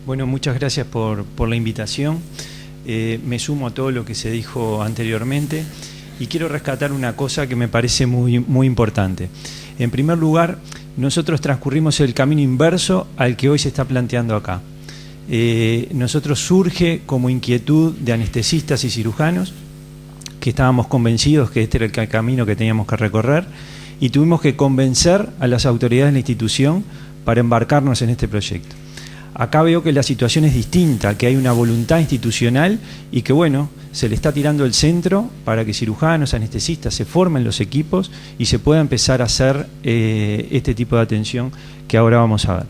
Bueno, muchas gracias por la invitación. Me sumo a todo lo que se dijo anteriormente y quiero rescatar una cosa que me parece muy importante. En primer lugar, nosotros transcurrimos el camino inverso al que hoy se está planteando acá. Nosotros surge como inquietud de anestesistas y cirujanos, que estábamos convencidos que este era el camino que teníamos que recorrer, y tuvimos que convencer a las autoridades de la institución para embarcarnos en este proyecto. Acá veo que la situación es distinta, que hay una voluntad institucional y que, bueno, se le está tirando el centro para que cirujanos, anestesistas se formen los equipos y se pueda empezar a hacer este tipo de atención que ahora vamos a ver.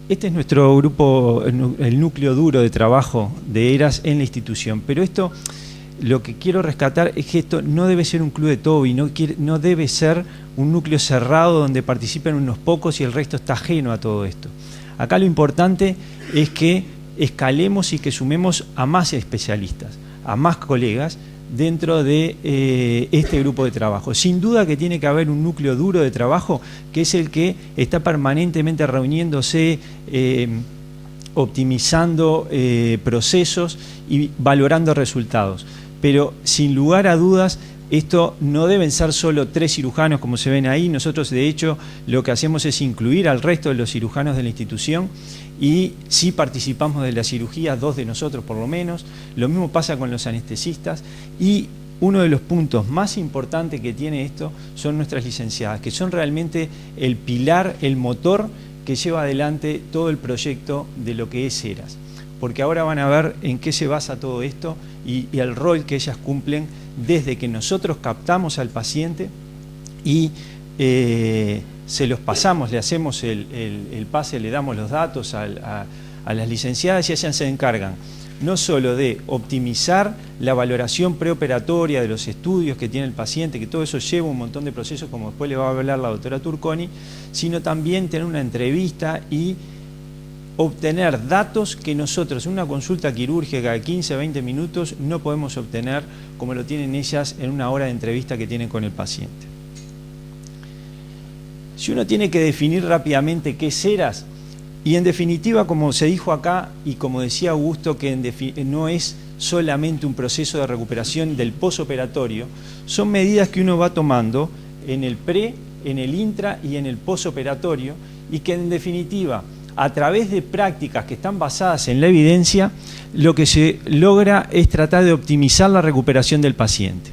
Este es nuestro grupo, el núcleo duro de trabajo de ERAS en la institución, pero esto, lo que quiero rescatar es que esto no debe ser un club de Toby, no debe ser un núcleo cerrado donde participen unos pocos y el resto está ajeno a todo esto. Acá lo importante es que escalemos y que sumemos a más especialistas, a más colegas dentro de este grupo de trabajo. Sin duda que tiene que haber un núcleo duro de trabajo que es el que está permanentemente reuniéndose, optimizando procesos y valorando resultados. Pero sin lugar a dudas, esto no deben ser solo 3 cirujanos como se ven ahí. Nosotros, de hecho, lo que hacemos es incluir al resto de los cirujanos de la institución y sí participamos de la cirugía, 2 de nosotros por lo menos. Lo mismo pasa con los anestesistas y uno de los puntos más importantes que tiene esto son nuestras licenciadas, que son realmente el pilar, el motor que lleva adelante todo el proyecto de lo que es ERAS. Porque ahora van a ver en qué se basa todo esto y el rol que ellas cumplen desde que nosotros captamos al paciente y se los pasamos, le hacemos el pase, le damos los datos a las licenciadas y ellas se encargan no solo de optimizar la valoración preoperatoria de los estudios que tiene el paciente, que todo eso lleva un montón de procesos, como después le va a hablar la doctora Turconi, sino también tener una entrevista y obtener datos que nosotros en una consulta quirúrgica de 15 a 20 minutos no podemos obtener como lo tienen ellas en una hora de entrevista que tienen con el paciente. Si uno tiene que definir rápidamente qué es ERAS, y en definitiva, como se dijo acá y como decía Augusto, que no es solamente un proceso de recuperación del posoperatorio, son medidas que uno va tomando en el pre, en el intra y en el posoperatorio y que en definitiva, a través de prácticas que están basadas en la evidencia, lo que se logra es tratar de optimizar la recuperación del paciente.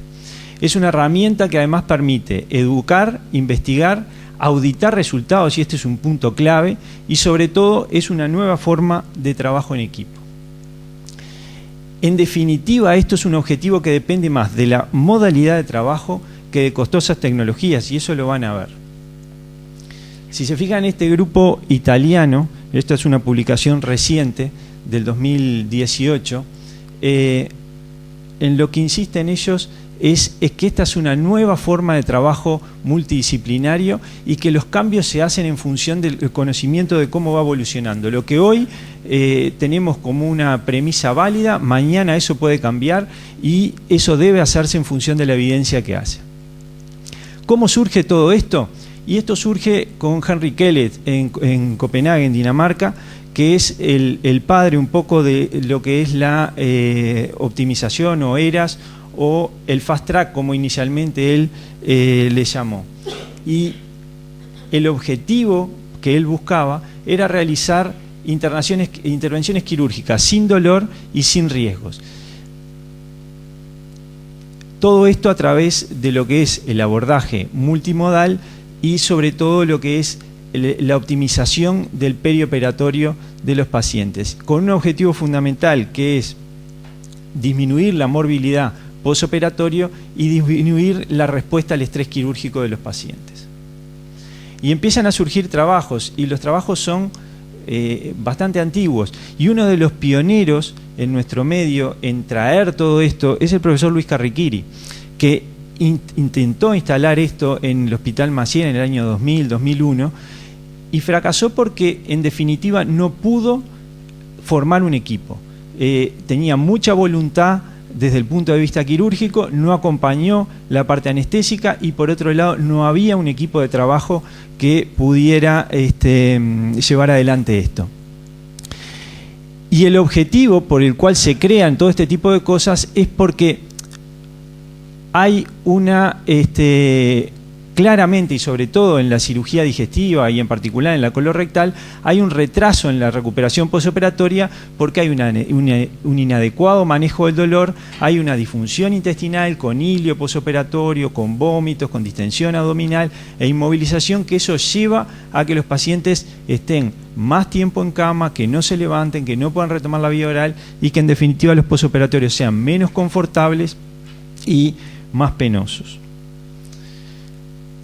Es una herramienta que además permite educar, investigar, auditar resultados, y este es un punto clave, y sobre todo es una nueva forma de trabajo en equipo. En definitiva, esto es un objetivo que depende más de la modalidad de trabajo que de costosas tecnologías, y eso lo van a ver. Si se fijan en este grupo italiano, esta es una publicación reciente del 2018, en lo que insisten ellos es que esta es una nueva forma de trabajo multidisciplinario y que los cambios se hacen en función del conocimiento de cómo va evolucionando. Lo que hoy tenemos como una premisa válida, mañana eso puede cambiar y eso debe hacerse en función de la evidencia que hace. ¿Cómo surge todo esto? Y esto surge con Henrik Kellett en Copenhague, en Dinamarca, que es el padre un poco de lo que es la optimización o ERAS, o el fast track, como inicialmente él le llamó. Y el objetivo que él buscaba era realizar intervenciones quirúrgicas sin dolor y sin riesgos. Todo esto a través de lo que es el abordaje multimodal y sobre todo lo que es la optimización del perioperatorio de los pacientes, con un objetivo fundamental que es disminuir la morbilidad posoperatorio y disminuir la respuesta al estrés quirúrgico de los pacientes. Y empiezan a surgir trabajos, y los trabajos son bastante antiguos, y uno de los pioneros en nuestro medio en traer todo esto es el profesor Luis Carriquiri, que intentó instalar esto en el Hospital Maciel en el año 2000, 2001, y fracasó porque en definitiva no pudo formar un equipo. Tenía mucha voluntad desde el punto de vista quirúrgico, no acompañó la parte anestésica y por otro lado no había un equipo de trabajo que pudiera llevar adelante esto. Y el objetivo por el cual se crean todo este tipo de cosas es porque hay una, claramente y sobre todo en la cirugía digestiva y en particular en la colorectal, hay un retraso en la recuperación posoperatoria porque hay un inadecuado manejo del dolor, hay una disfunción intestinal con hilio posoperatorio, con vómitos, con distensión abdominal e inmovilización, que eso lleva a que los pacientes estén más tiempo en cama, que no se levanten, que no puedan retomar la vía oral y que en definitiva los posoperatorios sean menos confortables y más penosos.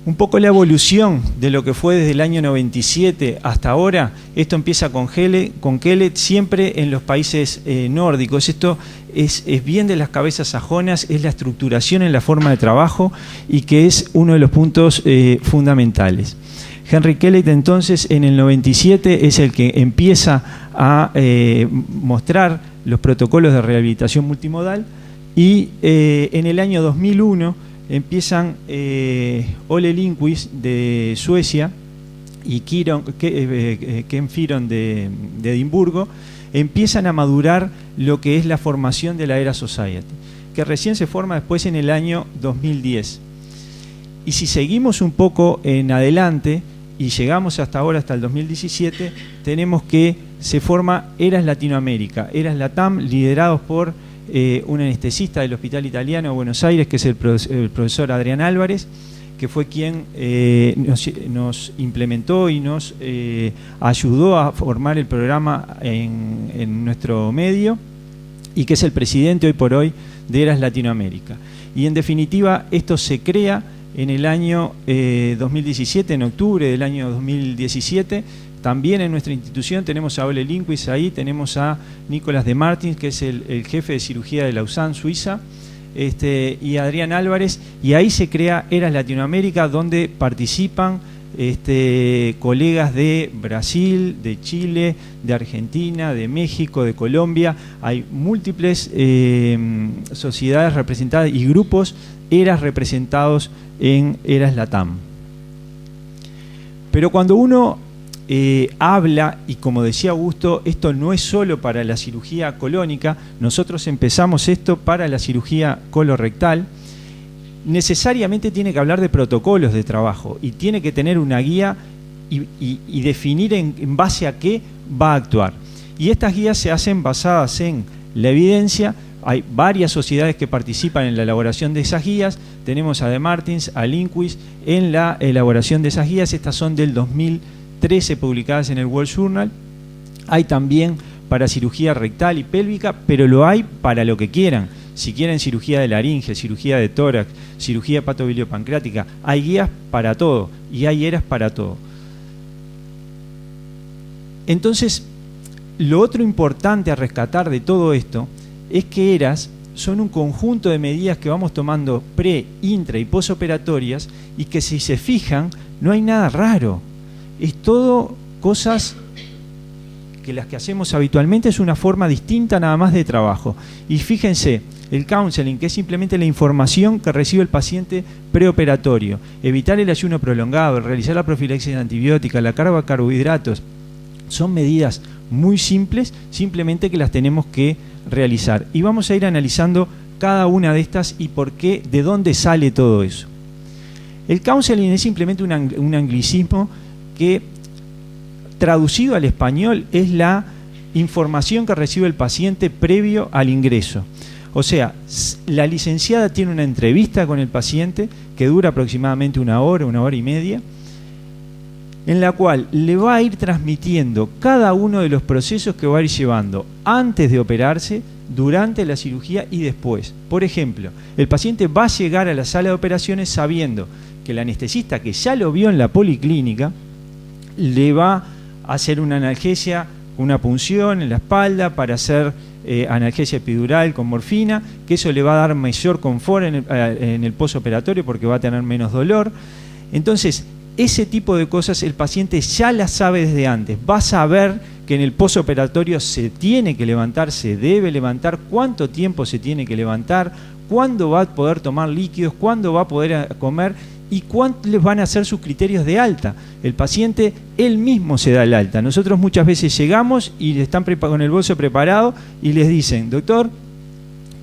Un poco la evolución de lo que fue desde el año 97 hasta ahora. Esto empieza con Kellett, siempre en los países nórdicos. Esto es bien de las cabezas sajonas, es la estructuración en la forma de trabajo y que es uno de los puntos fundamentales. Henry Kellett entonces en el 97 es el que empieza a mostrar los protocolos de rehabilitación multimodal y en el año 2001 empiezan Ole Lindqvist de Suecia y Ken Fyron de Edimburgo, empiezan a madurar lo que es la formación de la Era Society, que recién se forma después en el año 2010. Y si seguimos un poco en adelante y llegamos hasta ahora, hasta el 2017, tenemos que se forma Eras Latinoamérica, Eras Latam, liderados por un anestesista del Hospital Italiano de Buenos Aires, que es el profesor Adrián Álvarez, que fue quien nos implementó y nos ayudó a formar el programa en nuestro medio y que es el presidente hoy por hoy de Eras Latinoamérica. Y en definitiva esto se crea en el año 2017, en octubre del año 2017. También en nuestra institución tenemos a Ole Lindqvist ahí, tenemos a Nicolás de Martins, que es el jefe de cirugía de Lausanne, Suiza, y Adrián Álvarez, y ahí se crea Eras Latinoamérica, donde participan colegas de Brasil, de Chile, de Argentina, de México, de Colombia. Hay múltiples sociedades representadas y grupos Eras representados en Eras Latam. Pero cuando uno habla, y como decía Augusto, esto no es solo para la cirugía colónica, nosotros empezamos esto para la cirugía colorectal, necesariamente tiene que hablar de protocolos de trabajo y tiene que tener una guía y definir en base a qué va a actuar. Y estas guías se hacen basadas en la evidencia. Hay varias sociedades que participan en la elaboración de esas guías. Tenemos a de Martins, a Lindqvist en la elaboración de esas guías. Estas son del 2013 publicadas en el World Journal. Hay también para cirugía rectal y pélvica, pero lo hay para lo que quieran. Si quieren cirugía de laringe, cirugía de tórax, cirugía hepatobiliopancreática, hay guías para todo y hay eras para todo. Entonces, lo otro importante a rescatar de todo esto es que eras son un conjunto de medidas que vamos tomando pre, intra y posoperatorias y que si se fijan no hay nada raro. Es todo cosas que las que hacemos habitualmente, es una forma distinta nada más de trabajo. Y fíjense, el counseling, que es simplemente la información que recibe el paciente preoperatorio, evitar el ayuno prolongado, realizar la profilaxis antibiótica, la carga de carbohidratos, son medidas muy simples, simplemente que las tenemos que realizar. Y vamos a ir analizando cada una de estas y por qué, de dónde sale todo eso. El counseling es simplemente un anglicismo que, traducido al español, es la información que recibe el paciente previo al ingreso. O sea, la licenciada tiene una entrevista con el paciente que dura aproximadamente una hora y media, en la cual le va a ir transmitiendo cada uno de los procesos que va a ir llevando antes de operarse, durante la cirugía y después. Por ejemplo, el paciente va a llegar a la sala de operaciones sabiendo que el anestesista, que ya lo vio en la policlínica, le va a hacer una analgesia, una punción en la espalda para hacer analgesia epidural con morfina, que eso le va a dar mayor confort en el posoperatorio porque va a tener menos dolor. Entonces, ese tipo de cosas el paciente ya las sabe desde antes, va a saber que en el posoperatorio se tiene que levantar, se debe levantar, cuánto tiempo se tiene que levantar, cuándo va a poder tomar líquidos, cuándo va a poder comer y cuántos van a ser sus criterios de alta. El paciente él mismo se da el alta. Nosotros muchas veces llegamos y están con el bolso preparado y les dicen, doctor,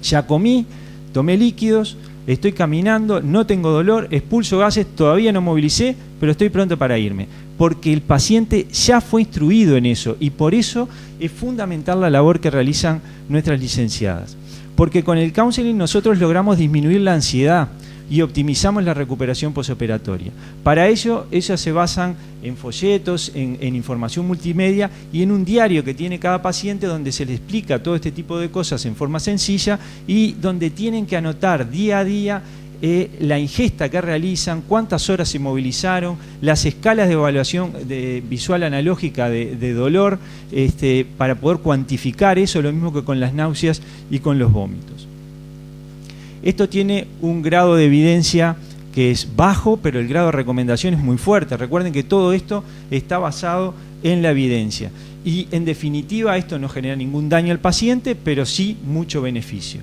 ya comí, tomé líquidos, estoy caminando, no tengo dolor, expulso gases, todavía no movilicé, pero estoy pronto para irme. Porque el paciente ya fue instruido en eso y por eso es fundamental la labor que realizan nuestras licenciadas. Porque con el counseling nosotros logramos disminuir la ansiedad y optimizamos la recuperación posoperatoria. Para ello, ellas se basan en folletos, en información multimedia y en un diario que tiene cada paciente donde se le explica todo este tipo de cosas en forma sencilla y donde tienen que anotar día a día la ingesta que realizan, cuántas horas se movilizaron, las escalas de evaluación de visual analógica de dolor, para poder cuantificar eso, lo mismo que con las náuseas y con los vómitos. Esto tiene un grado de evidencia que es bajo, pero el grado de recomendación es muy fuerte. Recuerden que todo esto está basado en la evidencia. Y en definitiva esto no genera ningún daño al paciente, pero sí mucho beneficio.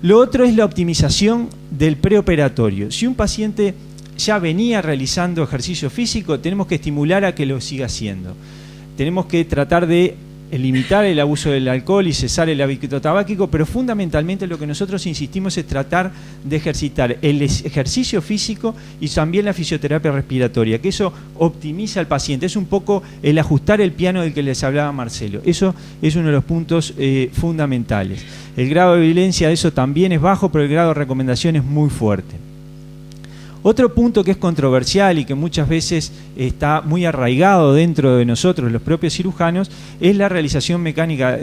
Lo otro es la optimización del preoperatorio. Si un paciente ya venía realizando ejercicio físico, tenemos que estimular a que lo siga haciendo. Tenemos que tratar de limitar el abuso del alcohol y cesar el hábito tabáquico, pero fundamentalmente lo que nosotros insistimos es tratar de ejercitar el ejercicio físico y también la fisioterapia respiratoria, que eso optimiza al paciente. Es un poco el ajustar el piano del que les hablaba Marcelo. Eso es uno de los puntos fundamentales. El grado de violencia de eso también es bajo, pero el grado de recomendación es muy fuerte. Otro punto que es controversial y que muchas veces está muy arraigado dentro de nosotros, los propios cirujanos, es la realización mecánica,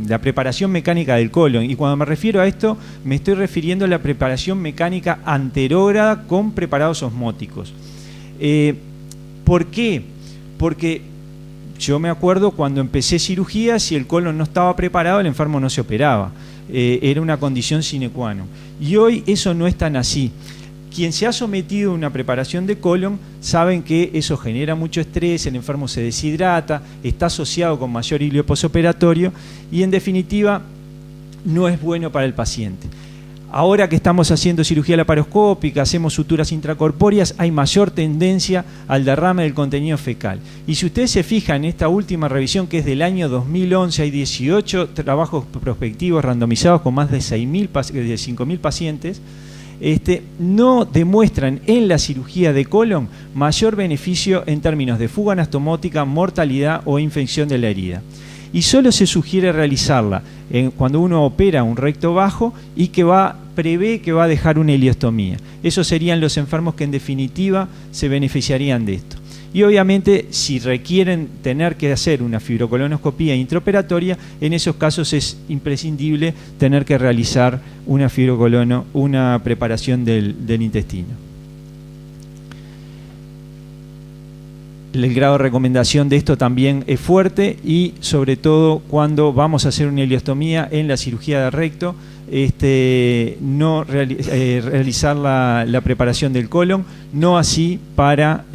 la preparación mecánica del colon. Y cuando me refiero a esto, me estoy refiriendo a la preparación mecánica anterógrada con preparados osmóticos. ¿Por qué? Porque yo me acuerdo cuando empecé cirugía, si el colon no estaba preparado, el enfermo no se operaba. Era una condición sine qua non. Y hoy eso no es tan así. Quien se ha sometido a una preparación de colon saben que eso genera mucho estrés, el enfermo se deshidrata, está asociado con mayor hilio posoperatorio y en definitiva no es bueno para el paciente. Ahora que estamos haciendo cirugía laparoscópica, hacemos suturas intracorpóreas, hay mayor tendencia al derrame del contenido fecal. Y si ustedes se fijan en esta última revisión que es del año 2011, hay 18 trabajos prospectivos randomizados con más de 5.000 pacientes, no demuestran en la cirugía de colon mayor beneficio en términos de fuga anastomótica, mortalidad o infección de la herida. Y solo se sugiere realizarla cuando uno opera un recto bajo y que prevé que va a dejar una ileostomía. Esos serían los enfermos que en definitiva se beneficiarían de esto. Y obviamente si requieren tener que hacer una fibrocolonoscopía intraoperatoria, en esos casos es imprescindible tener que realizar una preparación del intestino. El grado de recomendación de esto también es fuerte y sobre todo cuando vamos a hacer una ileostomía en la cirugía de recto, no realizar la preparación del colon, no así para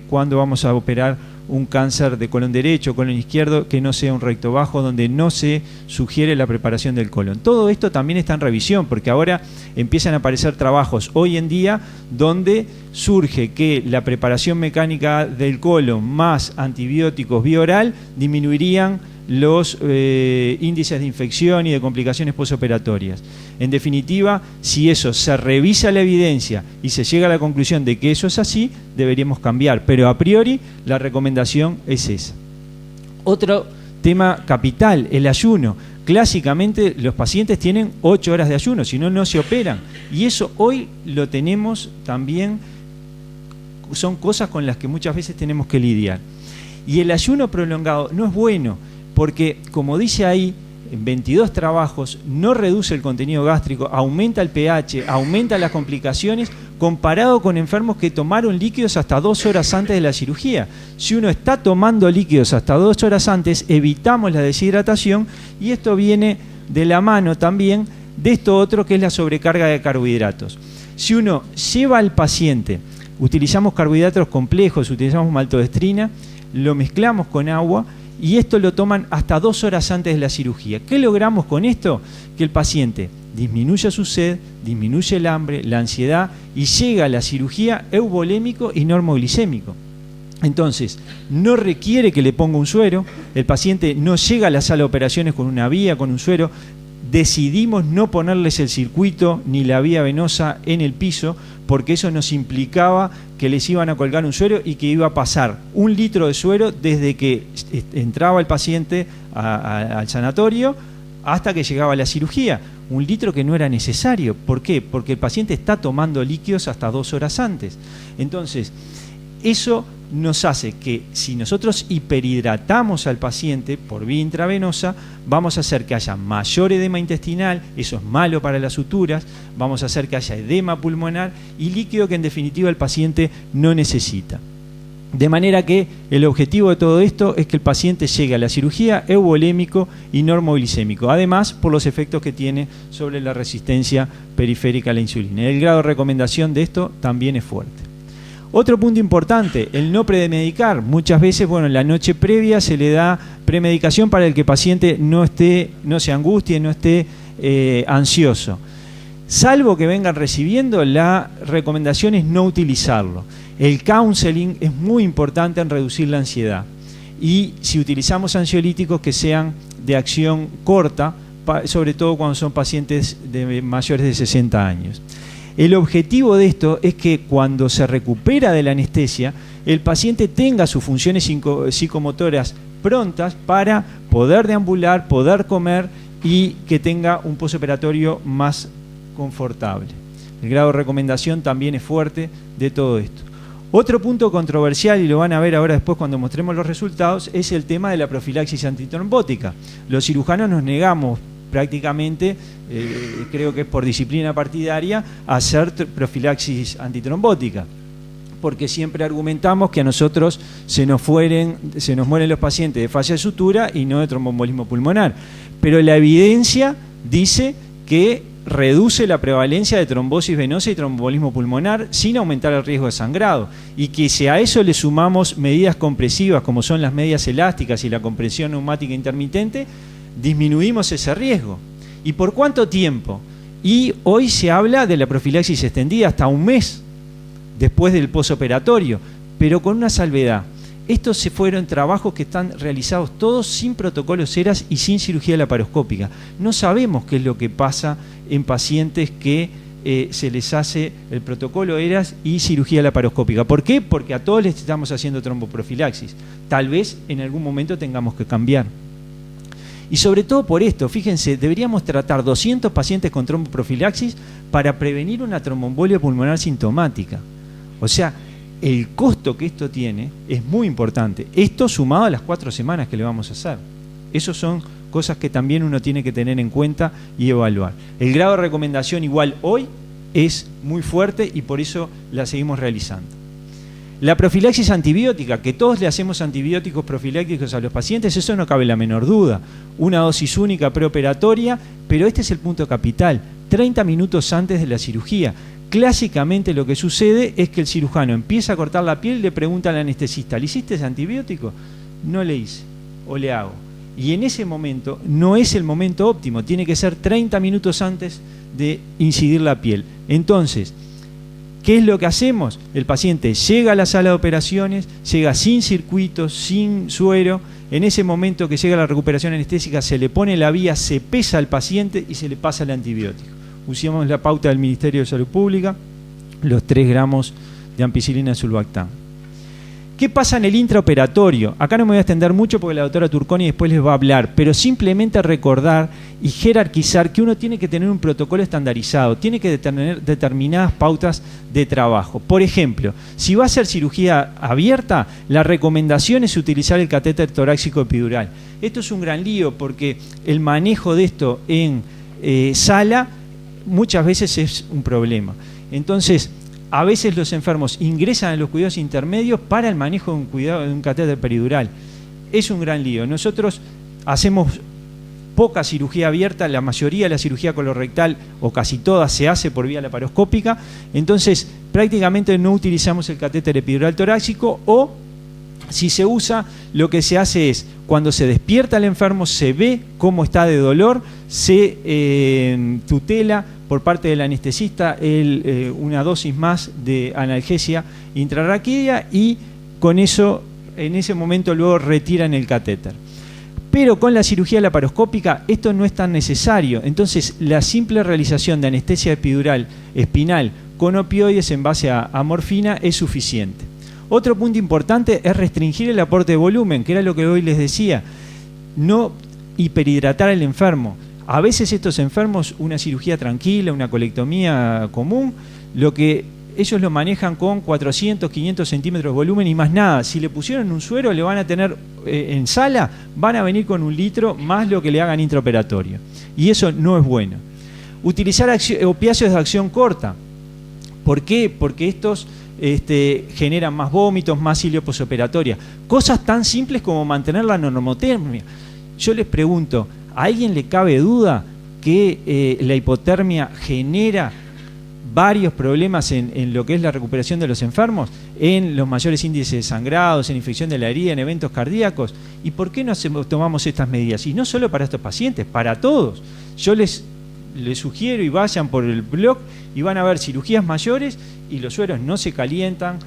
cuando vamos a operar un cáncer de colon derecho, colon izquierdo, que no sea un recto bajo, donde no se sugiere la preparación del colon. Todo esto también está en revisión, porque ahora empiezan a aparecer trabajos hoy en día donde surge que la preparación mecánica del colon más antibióticos vía oral disminuirían los índices de infección y de complicaciones posoperatorias. En definitiva, si eso se revisa la evidencia y se llega a la conclusión de que eso es así, deberíamos cambiar, pero a priori la recomendación es esa. Otro tema capital, el ayuno. Clásicamente los pacientes tienen 8 horas de ayuno, si no, no se operan. Y eso hoy lo tenemos también, son cosas con las que muchas veces tenemos que lidiar. Y el ayuno prolongado no es bueno, porque como dice ahí, en 22 trabajos, no reduce el contenido gástrico, aumenta el pH, aumenta las complicaciones, comparado con enfermos que tomaron líquidos hasta 2 horas antes de la cirugía. Si uno está tomando líquidos hasta 2 horas antes, evitamos la deshidratación y esto viene de la mano también de esto otro que es la sobrecarga de carbohidratos. Si uno lleva al paciente, utilizamos carbohidratos complejos, utilizamos maltodextrina, lo mezclamos con agua y esto lo toman hasta 2 horas antes de la cirugía. ¿Qué logramos con esto? Que el paciente disminuya su sed, disminuye el hambre, la ansiedad y llega a la cirugía euvolémico y normoglicémico. Entonces, no requiere que le ponga un suero, el paciente no llega a la sala de operaciones con una vía, con un suero. Decidimos no ponerles el circuito ni la vía venosa en el piso porque eso nos implicaba que les iban a colgar un suero y que iba a pasar 1 litro de suero desde que entraba el paciente al sanatorio hasta que llegaba a la cirugía. 1 litro que no era necesario. ¿Por qué? Porque el paciente está tomando líquidos hasta 2 horas antes. Entonces, eso nos hace que si nosotros hiperhidratamos al paciente por vía intravenosa, vamos a hacer que haya mayor edema intestinal, eso es malo para las suturas, vamos a hacer que haya edema pulmonar y líquido que en definitiva el paciente no necesita. De manera que el objetivo de todo esto es que el paciente llegue a la cirugía euvolémico y normoglicémico, además por los efectos que tiene sobre la resistencia periférica a la insulina. El grado de recomendación de esto también es fuerte. Otro punto importante, el no premedicar. Muchas veces, en la noche previa se le da premedicación para el que el paciente no se angustie, no esté ansioso. Salvo que vengan recibiendo, la recomendación es no utilizarlo. El counseling es muy importante en reducir la ansiedad. Y si utilizamos ansiolíticos que sean de acción corta, sobre todo cuando son pacientes mayores de 60 años. El objetivo de esto es que cuando se recupera de la anestesia, el paciente tenga sus funciones psicomotoras prontas para poder deambular, poder comer y que tenga un postoperatorio más confortable. El grado de recomendación también es fuerte de todo esto. Otro punto controversial, y lo van a ver ahora después cuando mostremos los resultados, es el tema de la profilaxis antitrombótica. Los cirujanos nos negamos prácticamente, creo que es por disciplina partidaria, a hacer profilaxis antitrombótica, porque siempre argumentamos que a nosotros se nos mueren los pacientes de falla de sutura y no de tromboembolismo pulmonar. Pero la evidencia dice que reduce la prevalencia de trombosis venosa y tromboembolismo pulmonar sin aumentar el riesgo de sangrado, y que si a eso le sumamos medidas compresivas como son las medias elásticas y la compresión neumática intermitente, disminuimos ese riesgo. ¿Y por cuánto tiempo? Y hoy se habla de la profilaxis extendida hasta 1 mes después del posoperatorio, pero con una salvedad. Estos fueron trabajos que están realizados todos sin protocolos ERAS y sin cirugía laparoscópica. No sabemos qué es lo que pasa en pacientes que se les hace el protocolo ERAS y cirugía laparoscópica. ¿Por qué? Porque a todos les estamos haciendo tromboprofilaxis. Tal vez en algún momento tengamos que cambiar. Y sobre todo por esto, fíjense, deberíamos tratar 200 pacientes con tromboprofilaxis para prevenir una tromboembolia pulmonar sintomática. O sea, el costo que esto tiene es muy importante. Esto sumado a las 4 semanas que le vamos a hacer. Esas son cosas que también uno tiene que tener en cuenta y evaluar. El grado de recomendación igual hoy es muy fuerte y por eso la seguimos realizando. La profilaxis antibiótica, que todos le hacemos antibióticos profilácticos a los pacientes, eso no cabe la menor duda. Una dosis única preoperatoria, pero este es el punto capital, 30 minutos antes de la cirugía. Clásicamente lo que sucede es que el cirujano empieza a cortar la piel y le pregunta al anestesista, ¿le hiciste ese antibiótico? No le hice, o le hago. Y en ese momento no es el momento óptimo, tiene que ser 30 minutos antes de incidir la piel. Entonces, ¿qué es lo que hacemos? El paciente llega a la sala de operaciones, llega sin circuitos, sin suero. En ese momento que llega la recuperación anestésica, se le pone la vía, se pesa al paciente y se le pasa el antibiótico. Usamos la pauta del Ministerio de Salud Pública, los 3 gramos de ampicilina sulbactam. ¿Qué pasa en el intraoperatorio? Acá no me voy a extender mucho porque la doctora Turconi después les va a hablar, pero simplemente recordar y jerarquizar que uno tiene que tener un protocolo estandarizado, tiene que tener determinadas pautas de trabajo. Por ejemplo, si va a ser cirugía abierta, la recomendación es utilizar el catéter torácico epidural. Esto es un gran lío porque el manejo de esto en sala muchas veces es un problema. Entonces, a veces los enfermos ingresan a los cuidados intermedios para el manejo de un catéter peridural. Es un gran lío. Nosotros hacemos poca cirugía abierta, la mayoría de la cirugía colorectal, o casi toda, se hace por vía laparoscópica. Entonces, prácticamente no utilizamos el catéter epidural torácico o Si se usa, lo que se hace es, cuando se despierta el enfermo, se ve cómo está de dolor, se tutela por parte del anestesista una dosis más de analgesia intrarraquídea y con eso, en ese momento, luego retiran el catéter. Pero con la cirugía laparoscópica esto no es tan necesario. Entonces, la simple realización de anestesia epidural espinal con opioides en base a morfina es suficiente. Otro punto importante es restringir el aporte de volumen, que era lo que hoy les decía. No hiperhidratar al enfermo. A veces estos enfermos, una cirugía tranquila, una colectomía común, lo que ellos lo manejan con 400, 500 centímetros de volumen y más nada. Si le pusieron un suero, le van a tener en sala, van a venir con 1 litro más lo que le hagan intraoperatorio. Y eso no es bueno. Utilizar opiáceos de acción corta. ¿Por qué? Porque estos generan más vómitos, más hilio posoperatoria. Cosas tan simples como mantener la normotermia. Yo les pregunto, ¿a alguien le cabe duda que la hipotermia genera varios problemas en lo que es la recuperación de los enfermos, en los mayores índices de sangrados, en infección de la herida, en eventos cardíacos? ¿Y por qué no tomamos estas medidas? Y no solo para estos pacientes, para todos. Yo les sugiero y vayan por el blog y van a ver cirugías mayores y los sueros no se calientan,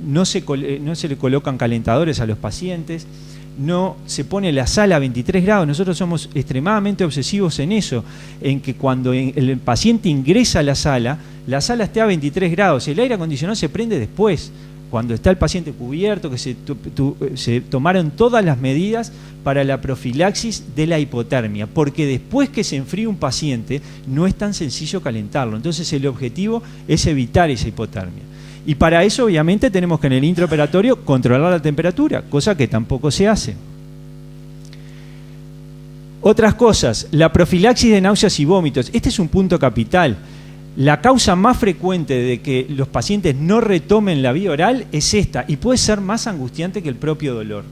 no se le colocan calentadores a los pacientes, no se pone la sala a 23 grados. Nosotros somos extremadamente obsesivos en eso, en que cuando el paciente ingresa a la sala esté a 23 grados. El aire acondicionado se prende después, cuando está el paciente cubierto, que se tomaron todas las medidas para la profilaxis de la hipotermia, porque después que se enfría un paciente no es tan sencillo calentarlo. Entonces el objetivo es evitar esa hipotermia. Y para eso obviamente tenemos que en el intraoperatorio controlar la temperatura, cosa que tampoco se hace. Otras cosas, la profilaxis de náuseas y vómitos. Este es un punto capital. La causa más frecuente de que los pacientes no retomen la vía oral es esta, y puede ser más angustiante que el propio dolor.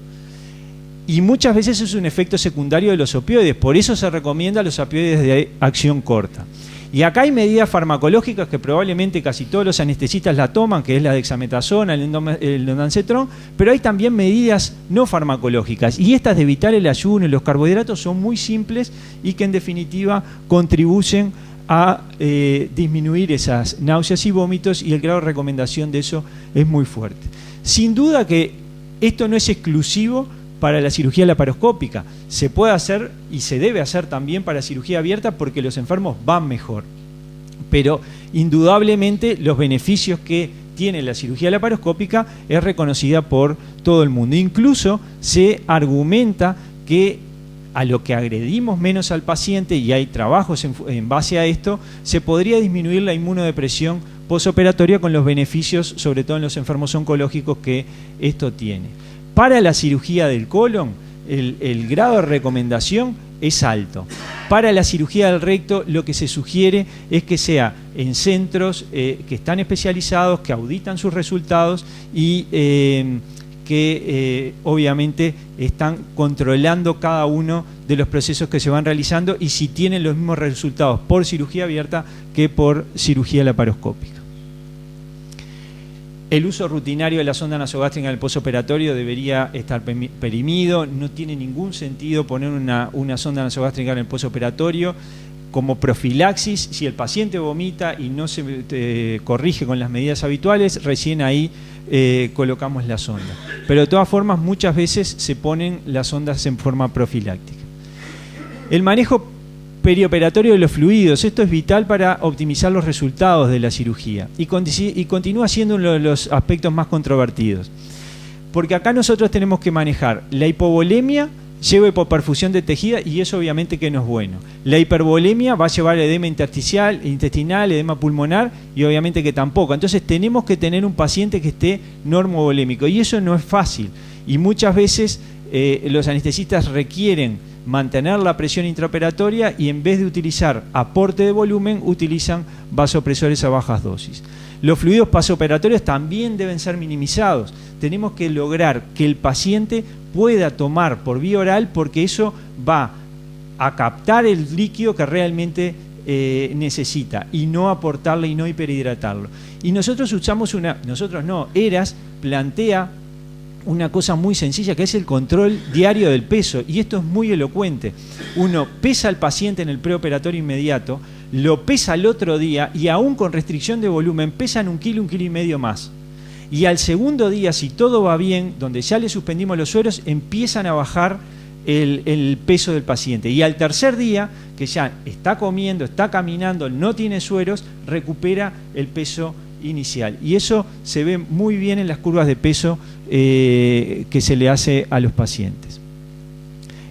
Y muchas veces es un efecto secundario de los opioides, por eso se recomienda los opioides de acción corta. Y acá hay medidas farmacológicas que probablemente casi todos los anestesistas la toman, que es la dexametasona, el ondansetron, pero hay también medidas no farmacológicas. Y estas de evitar el ayuno y los carbohidratos son muy simples y que en definitiva contribuyen a disminuir esas náuseas y vómitos, y el grado de recomendación de eso es muy fuerte. Sin duda que esto no es exclusivo para la cirugía laparoscópica, se puede hacer y se debe hacer también para cirugía abierta porque los enfermos van mejor. Pero indudablemente los beneficios que tiene la cirugía laparoscópica es reconocida por todo el mundo. Incluso se argumenta que a lo que agredimos menos al paciente, y hay trabajos en base a esto, se podría disminuir la inmunodepresión posoperatoria con los beneficios, sobre todo en los enfermos oncológicos, que esto tiene. Para la cirugía del colon, el grado de recomendación es alto. Para la cirugía del recto, lo que se sugiere es que sea en centros que están especializados, que auditan sus resultados y que obviamente están controlando cada uno de los procesos que se van realizando y si tienen los mismos resultados por cirugía abierta que por cirugía laparoscópica. El uso rutinario de la sonda nasogástrica en el posoperatorio debería estar perimido. No tiene ningún sentido poner una sonda nasogástrica en el posoperatorio como profilaxis. Si el paciente vomita y no se corrige con las medidas habituales, recién ahí colocamos la sonda. Pero de todas formas, muchas veces se ponen las sondas en forma profiláctica. El manejo perioperatorio de los fluidos, esto es vital para optimizar los resultados de la cirugía y continúa siendo uno de los aspectos más controvertidos, porque acá nosotros tenemos que manejar la hipovolemia, lleva hipoperfusión de tejido y eso obviamente que no es bueno. La hipervolemia va a llevar edema intestinal, edema pulmonar y obviamente que tampoco. Entonces tenemos que tener un paciente que esté normovolémico y eso no es fácil y muchas veces los anestesistas requieren mantener la presión intraoperatoria y en vez de utilizar aporte de volumen, utilizan vasopresores a bajas dosis. Los fluidos posoperatorios también deben ser minimizados. Tenemos que lograr que el paciente pueda tomar por vía oral porque eso va a captar el líquido que realmente necesita, y no aportarle y no hiperhidratarlo. Y nosotros usamos ERAS plantea una cosa muy sencilla, que es el control diario del peso, y esto es muy elocuente. Uno pesa al paciente en el preoperatorio inmediato, lo pesa al otro día, y aún con restricción de volumen pesan 1 kilo, 1,5 kilos más. Y al segundo día, si todo va bien, donde ya le suspendimos los sueros, empiezan a bajar el peso del paciente. Y al tercer día, que ya está comiendo, está caminando, no tiene sueros, recupera el peso inicial. Y eso se ve muy bien en las curvas de peso que se le hace a los pacientes.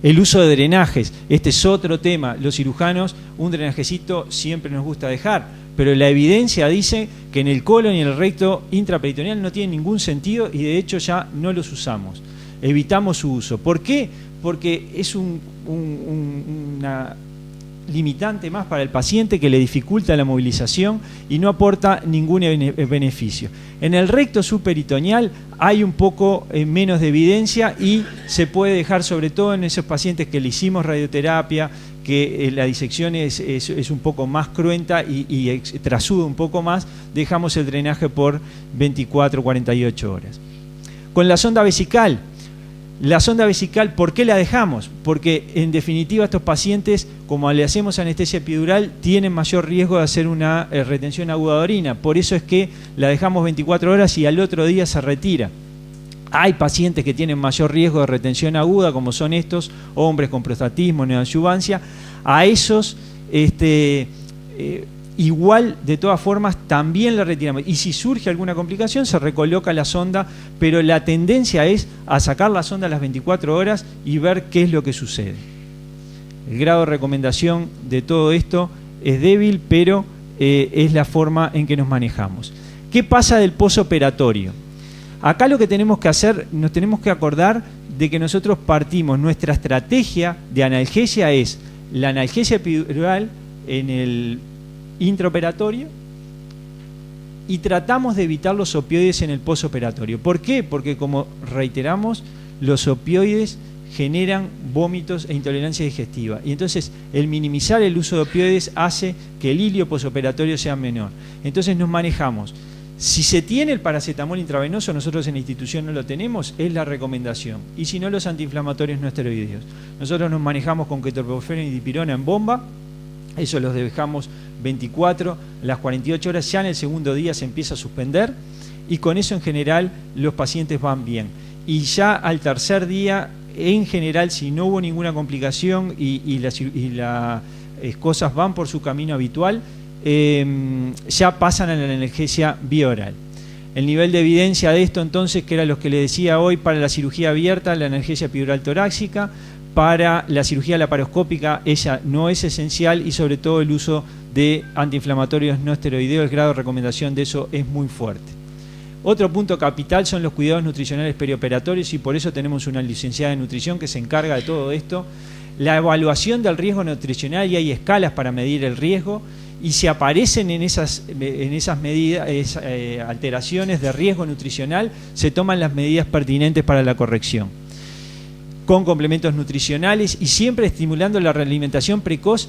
El uso de drenajes, este es otro tema. Los cirujanos, un drenajecito siempre nos gusta dejar, pero la evidencia dice que en el colon y en el recto intraperitoneal no tiene ningún sentido, y de hecho ya no los usamos. Evitamos su uso. ¿Por qué? Porque es una limitante más para el paciente que le dificulta la movilización y no aporta ningún beneficio. En el recto subperitoneal hay un poco menos de evidencia, y se puede dejar, sobre todo en esos pacientes que le hicimos radioterapia, que la disección es un poco más cruenta y trasuda un poco más, dejamos el drenaje por 24 o 48 horas. Con la sonda vesical. La sonda vesical, ¿por qué la dejamos? Porque en definitiva estos pacientes, como le hacemos anestesia epidural, tienen mayor riesgo de hacer una retención aguda de orina. Por eso es que la dejamos 24 horas y al otro día se retira. Hay pacientes que tienen mayor riesgo de retención aguda, como son estos, hombres con prostatismo, neoadyuvancia. A esos, igual, de todas formas, también la retiramos. Y si surge alguna complicación, se recoloca la sonda, pero la tendencia es a sacar la sonda a las 24 horas y ver qué es lo que sucede. El grado de recomendación de todo esto es débil, pero es la forma en que nos manejamos. ¿Qué pasa del posoperatorio? Acá lo que tenemos que hacer, nos tenemos que acordar de que nosotros partimos, nuestra estrategia de analgesia es la analgesia epidural en el intraoperatorio, y tratamos de evitar los opioides en el posoperatorio. ¿Por qué? Porque, como reiteramos, los opioides generan vómitos e intolerancia digestiva, y entonces el minimizar el uso de opioides hace que el hilio posoperatorio sea menor. Entonces nos manejamos. Si se tiene el paracetamol intravenoso, nosotros en la institución no lo tenemos, es la recomendación. Y si no, los antiinflamatorios no esteroideos. Nosotros nos manejamos con ketoprofen y dipirona en bomba. Eso los dejamos 24, las 48 horas, ya en el segundo día se empieza a suspender, y con eso en general los pacientes van bien. Y ya al tercer día, en general, si no hubo ninguna complicación y las cosas van por su camino habitual, ya pasan a la analgesia bioral. El nivel de evidencia de esto, entonces, que era lo que le decía hoy, para la cirugía abierta, la analgesia epidural torácica. Para la cirugía laparoscópica ella no es esencial, y sobre todo el uso de antiinflamatorios no esteroideos, el grado de recomendación de eso es muy fuerte. Otro punto capital son los cuidados nutricionales perioperatorios, y por eso tenemos una licenciada en nutrición que se encarga de todo esto. La evaluación del riesgo nutricional, y hay escalas para medir el riesgo, y si aparecen en esas medidas, alteraciones de riesgo nutricional, se toman las medidas pertinentes para la corrección, con complementos nutricionales y siempre estimulando la realimentación precoz.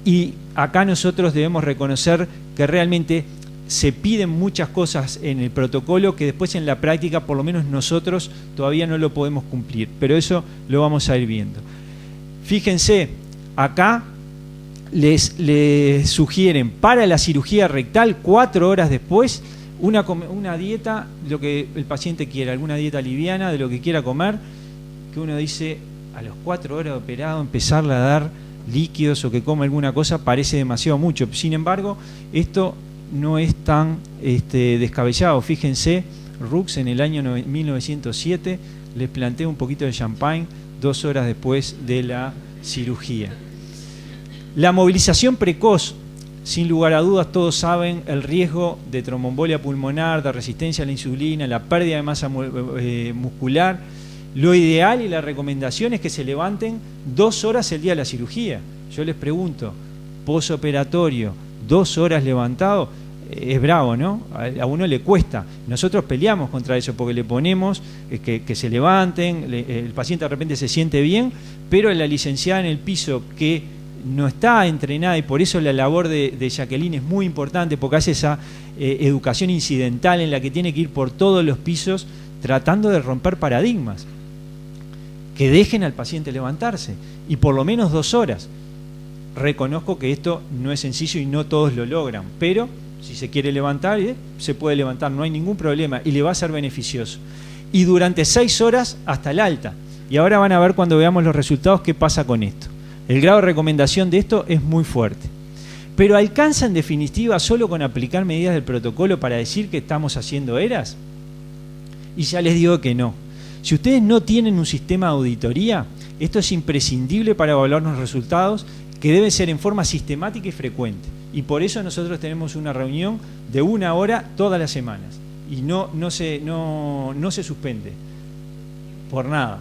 Y acá nosotros debemos reconocer que realmente se piden muchas cosas en el protocolo que después en la práctica, por lo menos nosotros, todavía no lo podemos cumplir, pero eso lo vamos a ir viendo. Fíjense, acá les sugieren para la cirugía rectal 4 horas después una dieta, lo que el paciente quiera, alguna dieta liviana de lo que quiera comer, que uno dice, a los 4 horas de operado empezarle a dar líquidos o que coma alguna cosa parece demasiado mucho. Sin embargo, esto no es tan descabellado. Fíjense, Rux en el año 1907 les plantea un poquito de champagne 2 horas después de la cirugía. La movilización precoz, sin lugar a dudas, todos saben el riesgo de tromboembolia pulmonar, de resistencia a la insulina, la pérdida de masa muscular. Lo ideal y la recomendación es que se levanten 2 horas el día de la cirugía. Yo les pregunto, posoperatorio, 2 horas levantado, es bravo, ¿no? A uno le cuesta. Nosotros peleamos contra eso porque le ponemos que se levanten, el paciente de repente se siente bien, pero la licenciada en el piso que no está entrenada, y por eso la labor de Jacqueline es muy importante, porque hace esa educación incidental en la que tiene que ir por todos los pisos tratando de romper paradigmas. Que dejen al paciente levantarse, y por lo menos 2 horas. Reconozco que esto no es sencillo y no todos lo logran, pero si se quiere levantar, se puede levantar, no hay ningún problema y le va a ser beneficioso. Y durante 6 horas hasta el alta. Y ahora van a ver cuando veamos los resultados qué pasa con esto. El grado de recomendación de esto es muy fuerte. Pero ¿alcanza en definitiva solo con aplicar medidas del protocolo para decir que estamos haciendo ERAS? Y ya les digo que no. Si ustedes no tienen un sistema de auditoría, esto es imprescindible para evaluar los resultados, que debe ser en forma sistemática y frecuente. Y por eso nosotros tenemos una reunión de 1 hora todas las semanas. Y no se suspende por nada.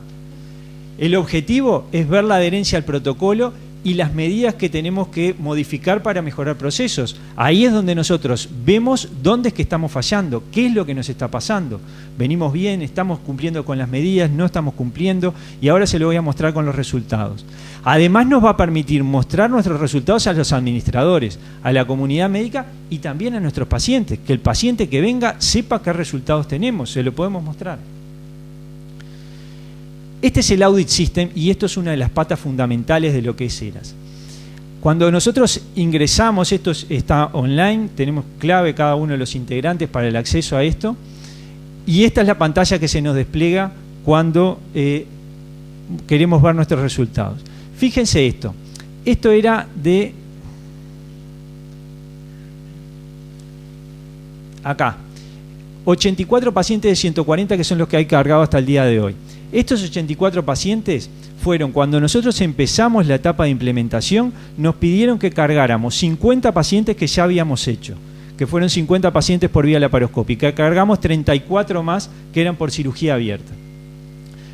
El objetivo es ver la adherencia al protocolo y las medidas que tenemos que modificar para mejorar procesos. Ahí es donde nosotros vemos dónde es que estamos fallando, qué es lo que nos está pasando. Venimos bien, estamos cumpliendo con las medidas, no estamos cumpliendo, y ahora se lo voy a mostrar con los resultados. Además nos va a permitir mostrar nuestros resultados a los administradores, a la comunidad médica y también a nuestros pacientes, que el paciente que venga sepa qué resultados tenemos, se lo podemos mostrar. Este es el Audit System y esto es una de las patas fundamentales de lo que es ERAS. Cuando nosotros ingresamos, esto está online, tenemos clave cada uno de los integrantes para el acceso a esto, y esta es la pantalla que se nos despliega cuando queremos ver nuestros resultados. Fíjense esto era de acá, 84 pacientes de 140 que son los que hay cargado hasta el día de hoy. Estos 84 pacientes fueron, cuando nosotros empezamos la etapa de implementación, nos pidieron que cargáramos 50 pacientes que ya habíamos hecho, que fueron 50 pacientes por vía laparoscópica. Cargamos 34 más que eran por cirugía abierta.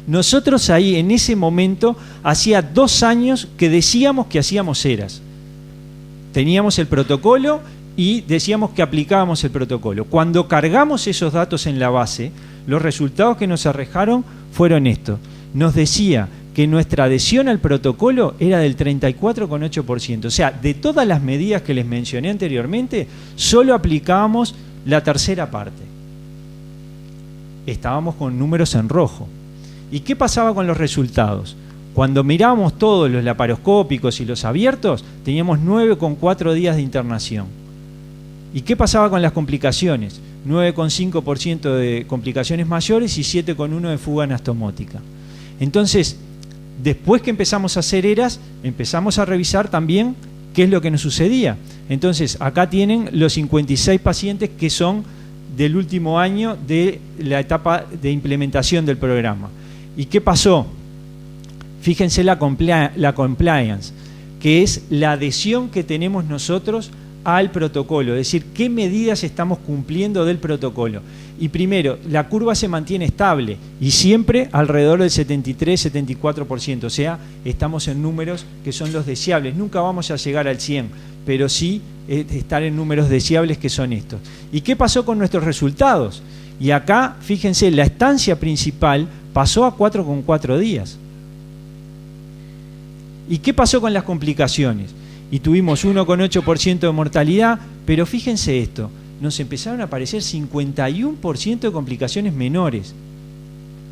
Nosotros ahí, en ese momento, hacía 2 años que decíamos que hacíamos ERAS. Teníamos el protocolo y decíamos que aplicábamos el protocolo. Cuando cargamos esos datos en la base, los resultados que nos arrojaron fueron estos. Nos decía que nuestra adhesión al protocolo era del 34,8%. O sea, de todas las medidas que les mencioné anteriormente, solo aplicábamos la tercera parte. Estábamos con números en rojo. ¿Y qué pasaba con los resultados? Cuando mirábamos todos los laparoscópicos y los abiertos, teníamos 9,4 días de internación. ¿Y qué pasaba con las complicaciones? 9,5% de complicaciones mayores y 7,1% de fuga anastomótica. Entonces, después que empezamos a hacer ERAS, empezamos a revisar también qué es lo que nos sucedía. Entonces, acá tienen los 56 pacientes que son del último año de la etapa de implementación del programa. ¿Y qué pasó? Fíjense la compliance, que es la adhesión que tenemos nosotros al protocolo, es decir, qué medidas estamos cumpliendo del protocolo. Y primero, la curva se mantiene estable y siempre alrededor del 73-74%, o sea, estamos en números que son los deseables. Nunca vamos a llegar al 100%, pero sí estar en números deseables que son estos. ¿Y qué pasó con nuestros resultados? Y acá, fíjense, la estancia principal pasó a 4,4 días. ¿Y qué pasó con las complicaciones? Y tuvimos 1,8% de mortalidad, pero fíjense esto, nos empezaron a aparecer 51% de complicaciones menores.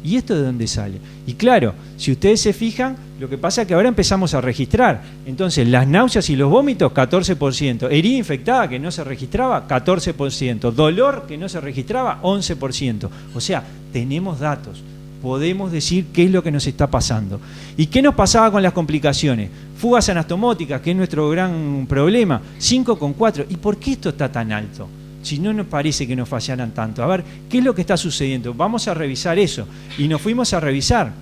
¿Y esto de dónde sale? Y claro, si ustedes se fijan, lo que pasa es que ahora empezamos a registrar. Entonces, las náuseas y los vómitos, 14%. Herida infectada, que no se registraba, 14%. Dolor, que no se registraba, 11%. O sea, tenemos datos. Podemos decir qué es lo que nos está pasando. ¿Y qué nos pasaba con las complicaciones? Fugas anastomóticas, que es nuestro gran problema, 5,4. ¿Y por qué esto está tan alto? Si no nos parece que nos fallaran tanto. A ver, ¿qué es lo que está sucediendo? Vamos a revisar eso. Y nos fuimos a revisar.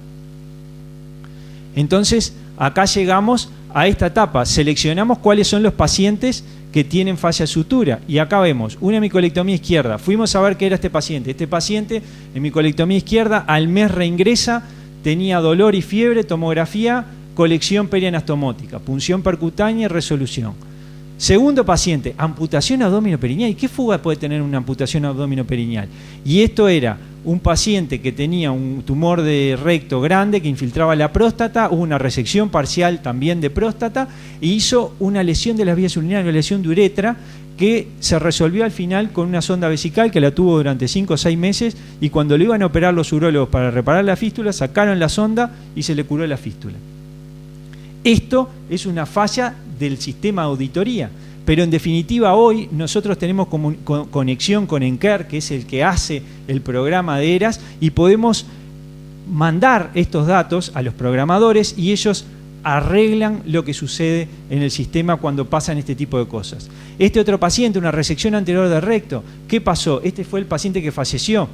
Entonces, acá llegamos a esta etapa. Seleccionamos cuáles son los pacientes que tienen fascia sutura. Y acá vemos una hemicolectomía izquierda. Fuimos a ver qué era este paciente. Este paciente, hemicolectomía izquierda, al mes reingresa, tenía dolor y fiebre, tomografía, colección perianastomótica, punción percutánea y resolución. Segundo paciente, amputación abdominoperineal. ¿Y qué fuga puede tener una amputación abdominoperineal? Y esto era un paciente que tenía un tumor de recto grande que infiltraba la próstata, hubo una resección parcial también de próstata e hizo una lesión de las vías urinarias, una lesión de uretra que se resolvió al final con una sonda vesical que la tuvo durante 5 o 6 meses, y cuando lo iban a operar los urólogos para reparar la fístula, sacaron la sonda y se le curó la fístula. Esto es una falla del sistema de auditoría, pero en definitiva hoy nosotros tenemos conexión con ENCARE, que es el que hace el programa de ERAS, y podemos mandar estos datos a los programadores y ellos arreglan lo que sucede en el sistema cuando pasan este tipo de cosas. Este otro paciente, una resección anterior de recto, ¿qué pasó? Este fue el paciente que falleció,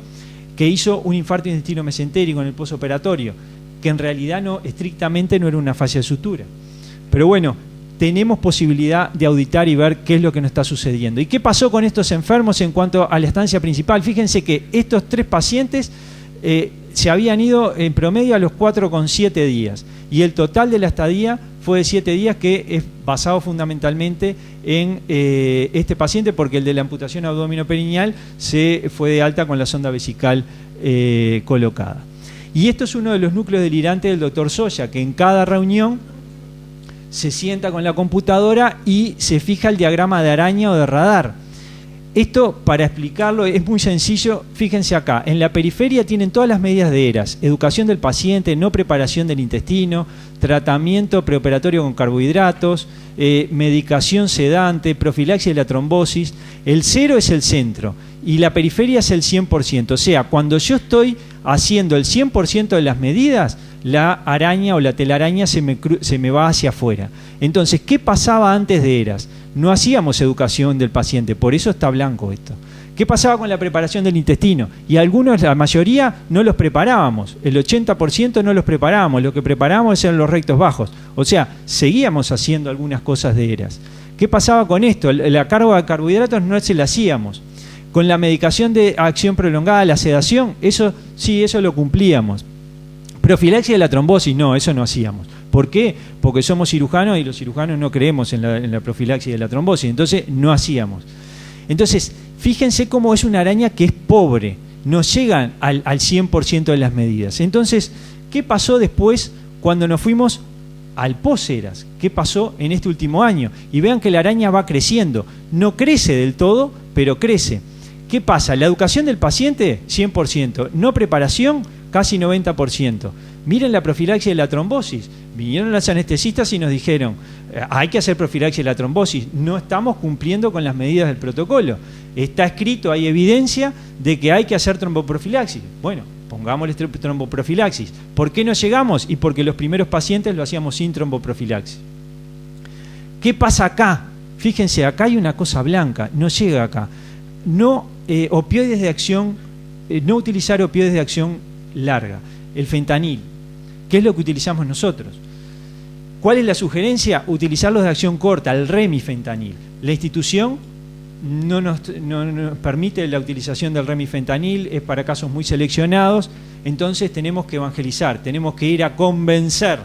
que hizo un infarto intestino mesentérico en el posoperatorio, que en realidad estrictamente no era una falla de sutura. Pero bueno, tenemos posibilidad de auditar y ver qué es lo que nos está sucediendo. ¿Y qué pasó con estos enfermos en cuanto a la estancia principal? Fíjense que estos 3 pacientes se habían ido en promedio a los 4,7 días y el total de la estadía fue de 7 días, que es basado fundamentalmente en este paciente, porque el de la amputación abdominoperineal se fue de alta con la sonda vesical colocada. Y esto es uno de los núcleos delirantes del doctor Soya, que en cada reunión se sienta con la computadora y se fija el diagrama de araña o de radar. Esto, para explicarlo, es muy sencillo. Fíjense acá, en la periferia tienen todas las medidas de ERAS: educación del paciente, no preparación del intestino, tratamiento preoperatorio con carbohidratos, medicación sedante, profilaxis de la trombosis. El 0 es el centro y la periferia es el 100%. O sea, cuando yo estoy haciendo el 100% de las medidas, la araña o la telaraña se me va hacia afuera. Entonces, ¿qué pasaba antes de ERAS? No hacíamos educación del paciente, por eso está blanco esto. ¿Qué pasaba con la preparación del intestino? Y algunos, la mayoría, no los preparábamos. El 80% no los preparábamos. Lo que preparábamos eran los rectos bajos. O sea, seguíamos haciendo algunas cosas de ERAS. ¿Qué pasaba con esto? La carga de carbohidratos no se la hacíamos. Con la medicación de acción prolongada, la sedación, eso sí, eso lo cumplíamos. Profilaxis de la trombosis, no, eso no hacíamos. ¿Por qué? Porque somos cirujanos y los cirujanos no creemos en la profilaxis de la trombosis, entonces no hacíamos. Entonces, fíjense cómo es una araña que es pobre, no llegan al 100% de las medidas. Entonces, ¿qué pasó después cuando nos fuimos al post-ERAS? ¿Qué pasó en este último año? Y vean que la araña va creciendo, no crece del todo, pero crece. ¿Qué pasa? La educación del paciente, 100%, no preparación, casi 90%. Miren la profilaxis de la trombosis. Vinieron los anestesistas y nos dijeron, hay que hacer profilaxis de la trombosis. No estamos cumpliendo con las medidas del protocolo. Está escrito, hay evidencia de que hay que hacer tromboprofilaxis. Bueno, pongámosle tromboprofilaxis. ¿Por qué no llegamos? Y porque los primeros pacientes lo hacíamos sin tromboprofilaxis. ¿Qué pasa acá? Fíjense, acá hay una cosa blanca, no llega acá. Opioides de acción, no utilizar opioides de acción larga. El fentanil, ¿qué es lo que utilizamos nosotros? ¿Cuál es la sugerencia? Utilizarlos de acción corta, el remifentanil. La institución no nos permite la utilización del remifentanil, es para casos muy seleccionados, entonces tenemos que evangelizar, tenemos que ir a convencer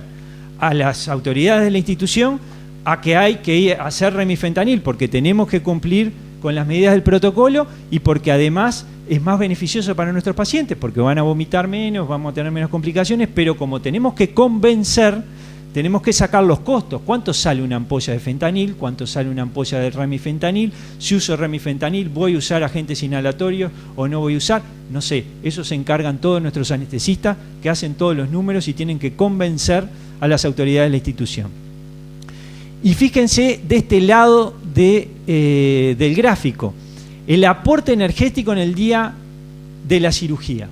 a las autoridades de la institución a que hay que ir a hacer remifentanil, porque tenemos que cumplir con las medidas del protocolo y porque además es más beneficioso para nuestros pacientes, porque van a vomitar menos, vamos a tener menos complicaciones, pero como tenemos que convencer, tenemos que sacar los costos. ¿Cuánto sale una ampolla de fentanil? ¿Cuánto sale una ampolla de remifentanil? Si uso remifentanil, ¿voy a usar agentes inhalatorios o no voy a usar? No sé, eso se encargan todos nuestros anestesistas, que hacen todos los números y tienen que convencer a las autoridades de la institución. Y fíjense de este lado del gráfico, el aporte energético en el día de la cirugía.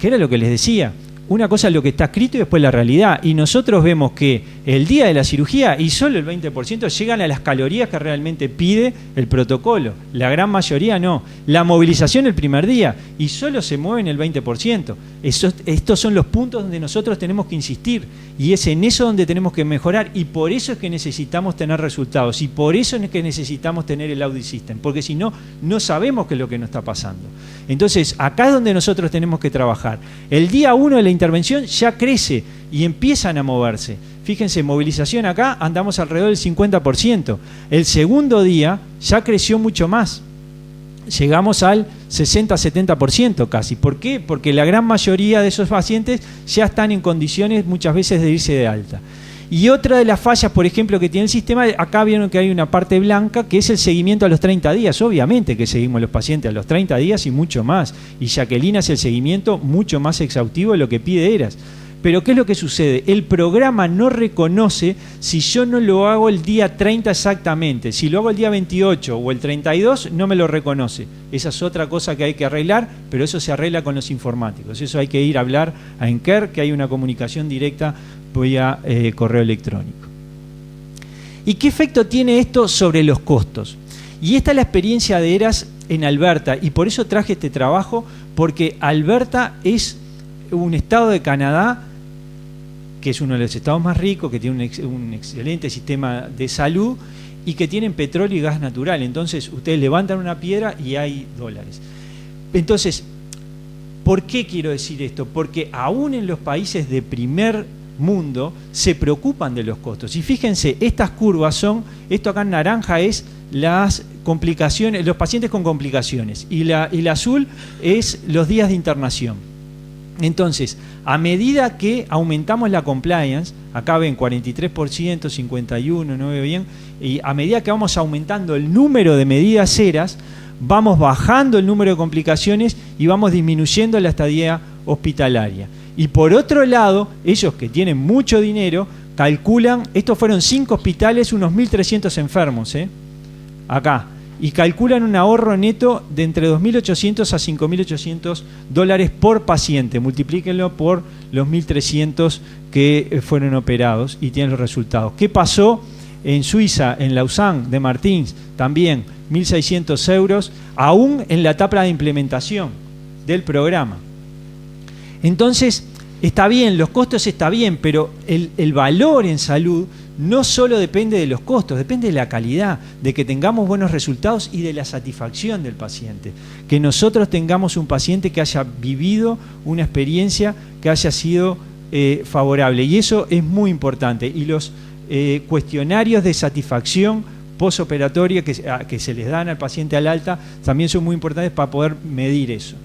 ¿Qué era lo que les decía? Una cosa es lo que está escrito y después la realidad. Y nosotros vemos que el día de la cirugía y solo el 20% llegan a las calorías que realmente pide el protocolo. La gran mayoría no. La movilización el primer día y solo se mueven el 20%. Estos son los puntos donde nosotros tenemos que insistir y es en eso donde tenemos que mejorar y por eso es que necesitamos tener resultados y por eso es que necesitamos tener el Audit System, porque si no, no sabemos qué es lo que nos está pasando. Entonces, acá es donde nosotros tenemos que trabajar. El día 1 de la intervención ya crece, y empiezan a moverse. Fíjense, movilización acá andamos alrededor del 50%. El segundo día ya creció mucho más. Llegamos al 60-70% casi. ¿Por qué? Porque la gran mayoría de esos pacientes ya están en condiciones muchas veces de irse de alta. Y otra de las fallas, por ejemplo, que tiene el sistema, acá vieron que hay una parte blanca, que es el seguimiento a los 30 días. Obviamente que seguimos los pacientes a los 30 días y mucho más. Y Jacqueline hace el seguimiento mucho más exhaustivo de lo que pide ERAS. Pero ¿qué es lo que sucede? El programa no reconoce si yo no lo hago el día 30 exactamente. Si lo hago el día 28 o el 32, no me lo reconoce. Esa es otra cosa que hay que arreglar, pero eso se arregla con los informáticos. Eso hay que ir a hablar a Enker, que hay una comunicación directa vía correo electrónico. ¿Y qué efecto tiene esto sobre los costos? Y esta es la experiencia de ERAS en Alberta, y por eso traje este trabajo, porque Alberta es un estado de Canadá que es uno de los estados más ricos, que tiene un excelente sistema de salud y que tienen petróleo y gas natural. Entonces, ustedes levantan una piedra y hay dólares. Entonces, ¿por qué quiero decir esto? Porque aún en los países de primer mundo se preocupan de los costos. Y fíjense, estas curvas son, esto acá en naranja es las complicaciones, los pacientes con complicaciones, y la azul es los días de internación. Entonces, a medida que aumentamos la compliance, acá ven 43%, 51%, no veo bien, y a medida que vamos aumentando el número de medidas ERAS, vamos bajando el número de complicaciones y vamos disminuyendo la estadía hospitalaria. Y por otro lado, ellos que tienen mucho dinero, calculan, estos fueron 5 hospitales, unos 1.300 enfermos, acá, y calculan un ahorro neto de entre 2.800 a 5.800 dólares por paciente. Multiplíquenlo por los 1.300 que fueron operados y tienen los resultados. ¿Qué pasó en Suiza, en Lausanne, de Martins? También 1.600 euros, aún en la etapa de implementación del programa. Entonces, está bien, los costos está bien, pero el valor en salud no solo depende de los costos, depende de la calidad, de que tengamos buenos resultados y de la satisfacción del paciente. Que nosotros tengamos un paciente que haya vivido una experiencia que haya sido favorable. Y eso es muy importante. Y los cuestionarios de satisfacción postoperatoria que se les dan al paciente al alta también son muy importantes para poder medir eso.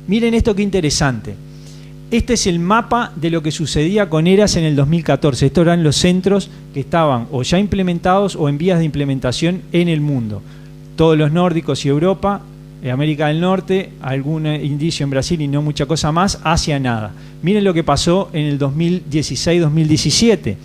Miren esto qué interesante. Este es el mapa de lo que sucedía con ERAS en el 2014. Estos eran los centros que estaban o ya implementados o en vías de implementación en el mundo. Todos los nórdicos y Europa, América del Norte, algún indicio en Brasil y no mucha cosa más, Asia nada. Miren lo que pasó en el 2016-2017.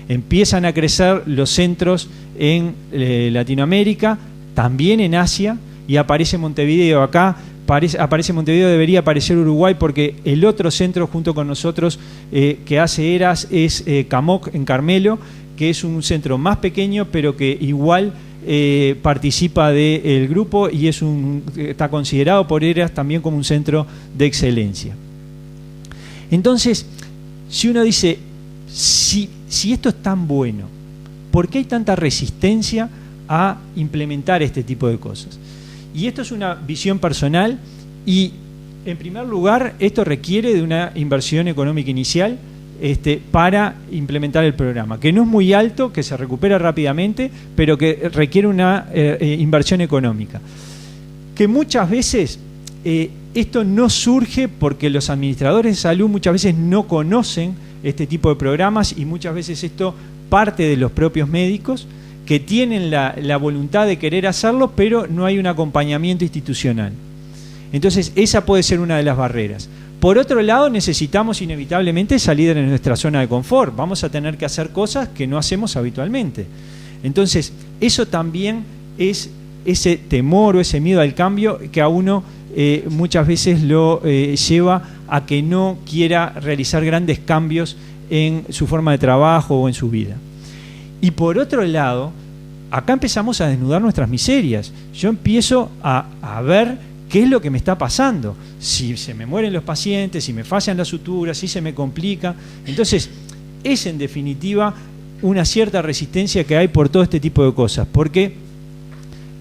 Empiezan a crecer los centros en Latinoamérica, también en Asia, y aparece Montevideo acá. Aparece Montevideo, debería aparecer Uruguay, porque el otro centro junto con nosotros que hace ERAS es CAMOC en Carmelo, que es un centro más pequeño pero que igual participa del grupo y está considerado por ERAS también como un centro de excelencia. Entonces, si uno dice, si esto es tan bueno, ¿por qué hay tanta resistencia a implementar este tipo de cosas? Y esto es una visión personal y, en primer lugar, esto requiere de una inversión económica inicial para implementar el programa, que no es muy alto, que se recupera rápidamente, pero que requiere una inversión económica. Que muchas veces esto no surge porque los administradores de salud muchas veces no conocen este tipo de programas y muchas veces esto parte de los propios médicos, que tienen la voluntad de querer hacerlo, pero no hay un acompañamiento institucional. Entonces, esa puede ser una de las barreras. Por otro lado, necesitamos inevitablemente salir de nuestra zona de confort. Vamos a tener que hacer cosas que no hacemos habitualmente. Entonces, eso también es ese temor o ese miedo al cambio que a uno muchas veces lo lleva a que no quiera realizar grandes cambios en su forma de trabajo o en su vida. Y por otro lado, acá empezamos a desnudar nuestras miserias. Yo empiezo a ver qué es lo que me está pasando. Si se me mueren los pacientes, si me fallan las suturas, si se me complica. Entonces, es en definitiva una cierta resistencia que hay por todo este tipo de cosas, porque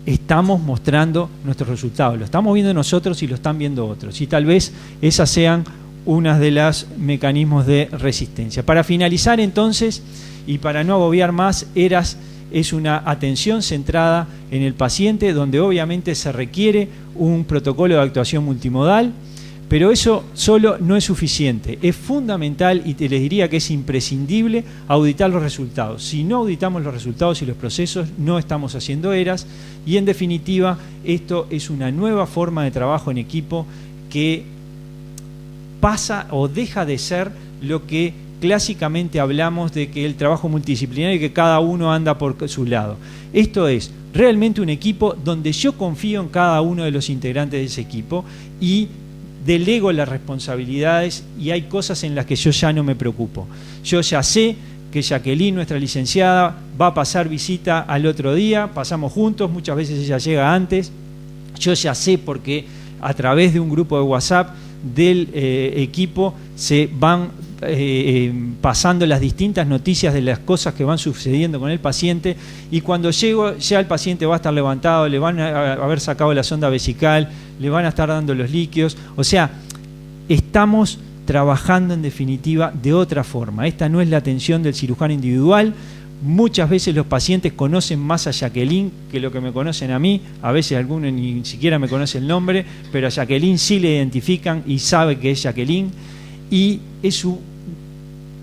estamos mostrando nuestros resultados. Lo estamos viendo nosotros y lo están viendo otros. Y tal vez esas sean uno de los mecanismos de resistencia. Para finalizar entonces, y para no agobiar más, ERAS es una atención centrada en el paciente, donde obviamente se requiere un protocolo de actuación multimodal, pero eso solo no es suficiente. Es fundamental, y te les diría que es imprescindible, auditar los resultados. Si no auditamos los resultados y los procesos, no estamos haciendo ERAS, y en definitiva, esto es una nueva forma de trabajo en equipo que pasa o deja de ser lo que clásicamente hablamos de que el trabajo multidisciplinario y que cada uno anda por su lado. Esto es realmente un equipo donde yo confío en cada uno de los integrantes de ese equipo y delego las responsabilidades, y hay cosas en las que yo ya no me preocupo. Yo ya sé que Jacqueline, nuestra licenciada, va a pasar visita al otro día, pasamos juntos, muchas veces ella llega antes. Yo ya sé porque a través de un grupo de WhatsApp del equipo se van pasando las distintas noticias de las cosas que van sucediendo con el paciente, y cuando llego ya el paciente va a estar levantado, le van a haber sacado la sonda vesical, le van a estar dando los líquidos. O sea, estamos trabajando en definitiva de otra forma. Esta no es la atención del cirujano individual. Muchas veces los pacientes conocen más a Jacqueline que lo que me conocen a mí. A veces algunos ni siquiera me conoce el nombre, pero a Jacqueline sí le identifican y sabe que es Jacqueline, y es su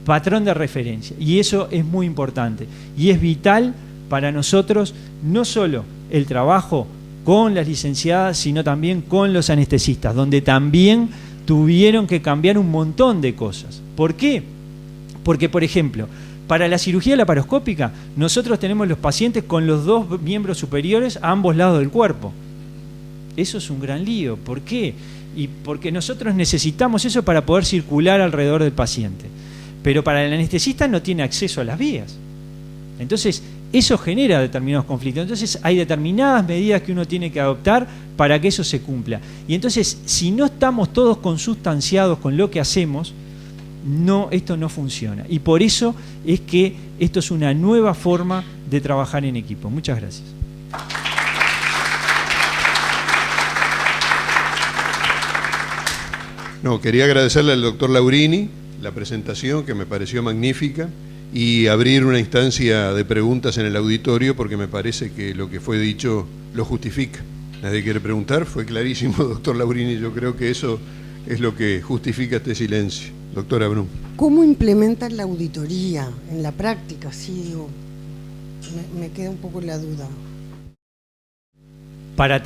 patrón de referencia. Y eso es muy importante. Y es vital para nosotros, no solo el trabajo con las licenciadas, sino también con los anestesistas, donde también tuvieron que cambiar un montón de cosas. ¿Por qué? Porque, por ejemplo, para la cirugía laparoscópica, nosotros tenemos los pacientes con los dos miembros superiores a ambos lados del cuerpo. Eso es un gran lío. ¿Por qué? Y porque nosotros necesitamos eso para poder circular alrededor del paciente. Pero para el anestesista no tiene acceso a las vías. Entonces, eso genera determinados conflictos. Entonces, hay determinadas medidas que uno tiene que adoptar para que eso se cumpla. Y entonces, si no estamos todos consustanciados con lo que hacemos, esto no funciona. Y por eso es que esto es una nueva forma de trabajar en equipo. Muchas gracias. No, quería agradecerle al doctor Laurini la presentación, que me pareció magnífica, y abrir una instancia de preguntas en el auditorio, porque me parece que lo que fue dicho lo justifica. Nadie quiere preguntar, fue clarísimo, doctor Laurini. Yo creo que eso es lo que justifica este silencio. Doctora Brum. ¿Cómo implementan la auditoría en la práctica? Sí, digo, me queda un poco la duda. Para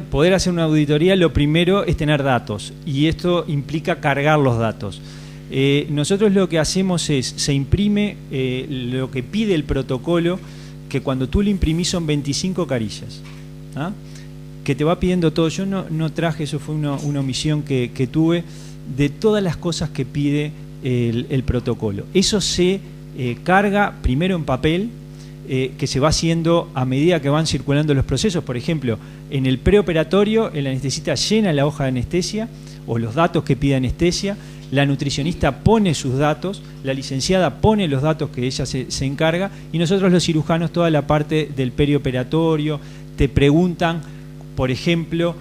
poder hacer una auditoría, lo primero es tener datos, y esto implica cargar los datos. Nosotros lo que hacemos es, se imprime lo que pide el protocolo, que cuando tú lo imprimís son 25 carillas, ¿ah? Que te va pidiendo todo. Yo no traje, eso fue una omisión que tuve, de todas las cosas que pide el protocolo. Eso se carga primero en papel, que se va haciendo a medida que van circulando los procesos. Por ejemplo, en el preoperatorio, el anestesista llena la hoja de anestesia o los datos que pide anestesia, la nutricionista pone sus datos, la licenciada pone los datos que ella se encarga, y nosotros los cirujanos toda la parte del perioperatorio. Te preguntan, por ejemplo,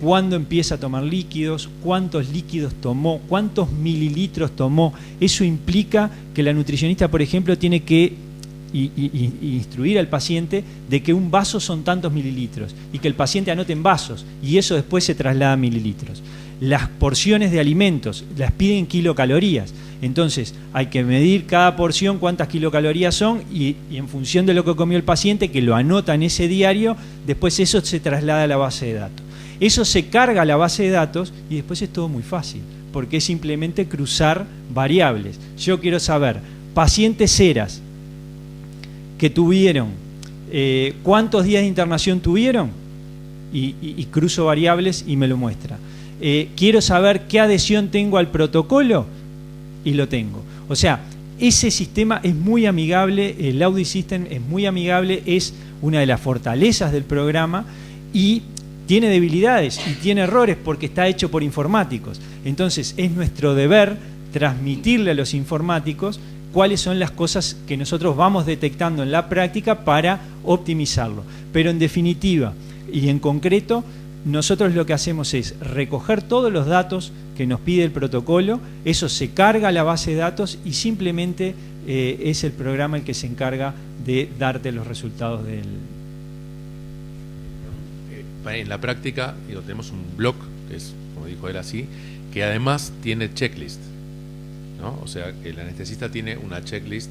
cuándo empieza a tomar líquidos, cuántos líquidos tomó, cuántos mililitros tomó. Eso implica que la nutricionista, por ejemplo, tiene que instruir al paciente de que un vaso son tantos mililitros y que el paciente anote en vasos, y eso después se traslada a mililitros. Las porciones de alimentos las piden kilocalorías, entonces hay que medir cada porción cuántas kilocalorías son, y en función de lo que comió el paciente, que lo anota en ese diario, después eso se traslada a la base de datos. Eso se carga a la base de datos y después es todo muy fácil, porque es simplemente cruzar variables. Yo quiero saber, pacientes ERAS que tuvieron, ¿cuántos días de internación tuvieron? Y cruzo variables y me lo muestra. Quiero saber qué adhesión tengo al protocolo, y lo tengo. O sea, ese sistema es muy amigable, el Audi System es muy amigable, es una de las fortalezas del programa, y tiene debilidades y tiene errores porque está hecho por informáticos. Entonces es nuestro deber transmitirle a los informáticos cuáles son las cosas que nosotros vamos detectando en la práctica para optimizarlo. Pero en definitiva y en concreto, nosotros lo que hacemos es recoger todos los datos que nos pide el protocolo, eso se carga a la base de datos y simplemente es el programa el que se encarga de darte los resultados del... En la práctica, tenemos un blog, que es, como dijo él así, que además tiene checklist, ¿no? O sea, el anestesista tiene una checklist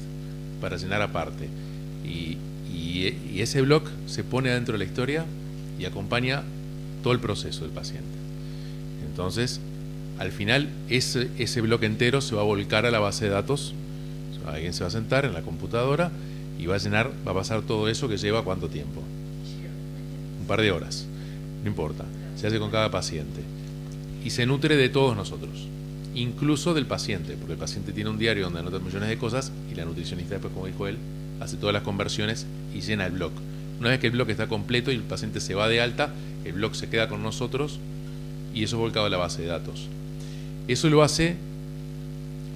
para llenar aparte. Y ese blog se pone dentro de la historia y acompaña todo el proceso del paciente. Entonces, al final, ese bloque entero se va a volcar a la base de datos. O sea, alguien se va a sentar en la computadora y va a pasar todo eso que lleva ¿cuánto tiempo? Un par de horas. No importa. Se hace con cada paciente. Y se nutre de todos nosotros, incluso del paciente, porque el paciente tiene un diario donde anota millones de cosas y la nutricionista después, como dijo él, hace todas las conversiones y llena el blog. Una vez que el blog está completo y el paciente se va de alta, el blog se queda con nosotros y eso es volcado a la base de datos. Eso lo hace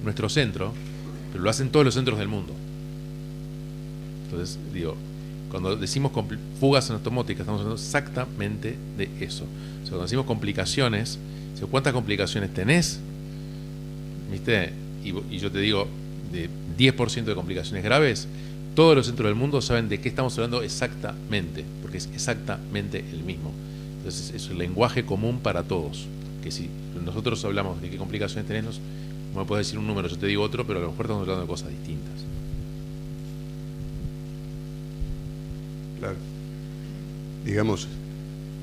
nuestro centro, pero lo hacen todos los centros del mundo. Entonces, digo, cuando decimos fugas anatomóticas, estamos hablando exactamente de eso. O sea, cuando decimos complicaciones, ¿cuántas complicaciones tenés? ¿Viste? Y yo te digo, de 10% de complicaciones graves, todos los centros del mundo saben de qué estamos hablando exactamente, porque es exactamente el mismo. Entonces es un lenguaje común para todos, que si nosotros hablamos de qué complicaciones tenemos, no me puedes decir un número, yo te digo otro, pero a lo mejor estamos hablando de cosas distintas. Claro. Digamos,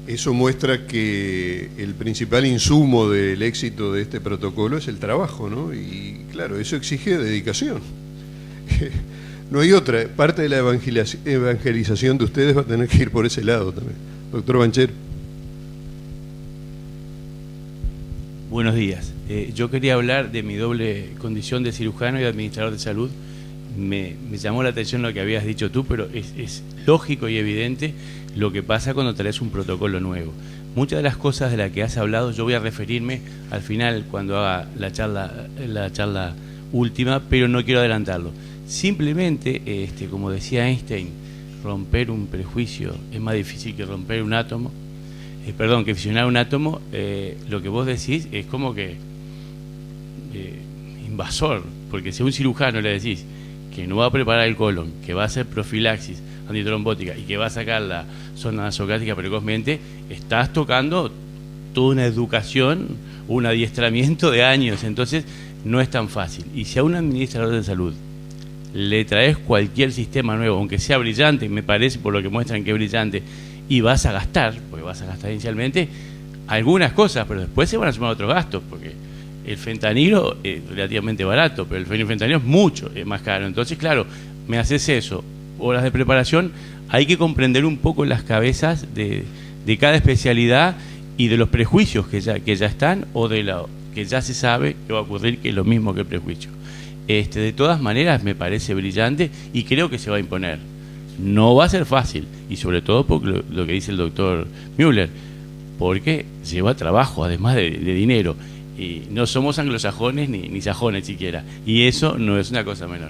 eso muestra que el principal insumo del éxito de este protocolo es el trabajo, ¿no? Y claro, eso exige dedicación. No hay otra. Parte de la evangelización de ustedes va a tener que ir por ese lado también. Doctor Banchero. Buenos días. Yo quería hablar de mi doble condición de cirujano y administrador de salud. Me llamó la atención lo que habías dicho tú, pero es lógico y evidente lo que pasa cuando traes un protocolo nuevo. Muchas de las cosas de las que has hablado, yo voy a referirme al final cuando haga la charla última, pero no quiero adelantarlo. Simplemente, como decía Einstein, romper un prejuicio es más difícil que romper un átomo. Que fusionar un átomo. Lo que vos decís es como que invasor, porque si a un cirujano le decís que no va a preparar el colon, que va a hacer profilaxis antitrombótica y que va a sacar la sonda nasocrática precozmente, estás tocando toda una educación, un adiestramiento de años. Entonces no es tan fácil. Y si a un administrador de salud le traes cualquier sistema nuevo, aunque sea brillante, me parece por lo que muestran que es brillante, y vas a gastar, porque vas a gastar inicialmente algunas cosas, pero después se van a sumar otros gastos, porque el fentanilo es relativamente barato, pero el fentanilo es mucho más caro. Entonces, claro, me haces eso, horas de preparación, hay que comprender un poco las cabezas de cada especialidad y de los prejuicios que ya están, o de lo que ya se sabe que va a ocurrir, que es lo mismo que el prejuicio. De todas maneras, me parece brillante y creo que se va a imponer. No va a ser fácil, y sobre todo por lo que dice el doctor Müller, porque lleva trabajo, además de dinero, y no somos anglosajones ni sajones siquiera, y eso no es una cosa menor.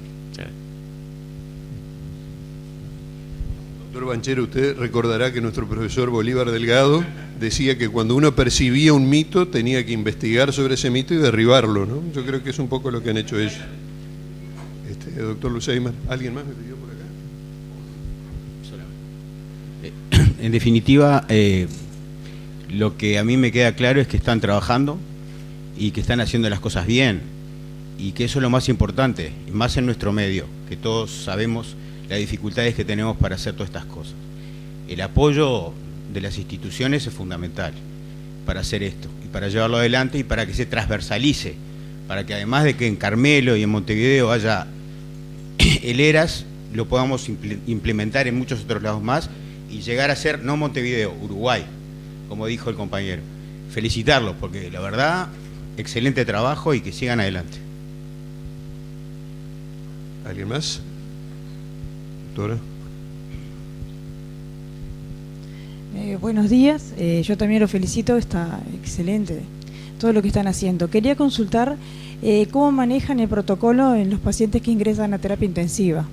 Doctor Banchero, usted recordará que nuestro profesor Bolívar Delgado decía que cuando uno percibía un mito tenía que investigar sobre ese mito y derribarlo, ¿no? Yo creo que es un poco lo que han hecho ellos. Doctor Luceyman, ¿alguien más me pidió por acá? En definitiva, lo que a mí me queda claro es que están trabajando y que están haciendo las cosas bien, y que eso es lo más importante, y más en nuestro medio, que todos sabemos las dificultades que tenemos para hacer todas estas cosas. El apoyo de las instituciones es fundamental para hacer esto, y para llevarlo adelante, y para que se transversalice, para que además de que en Carmelo y en Montevideo haya el ERAS, lo podamos implementar en muchos otros lados más, y llegar a ser, no Montevideo, Uruguay, como dijo el compañero. Felicitarlos, porque la verdad, excelente trabajo, y que sigan adelante. ¿Alguien más? Doctora. Buenos días, yo también lo felicito, está excelente todo lo que están haciendo. Quería consultar cómo manejan el protocolo en los pacientes que ingresan a terapia intensiva,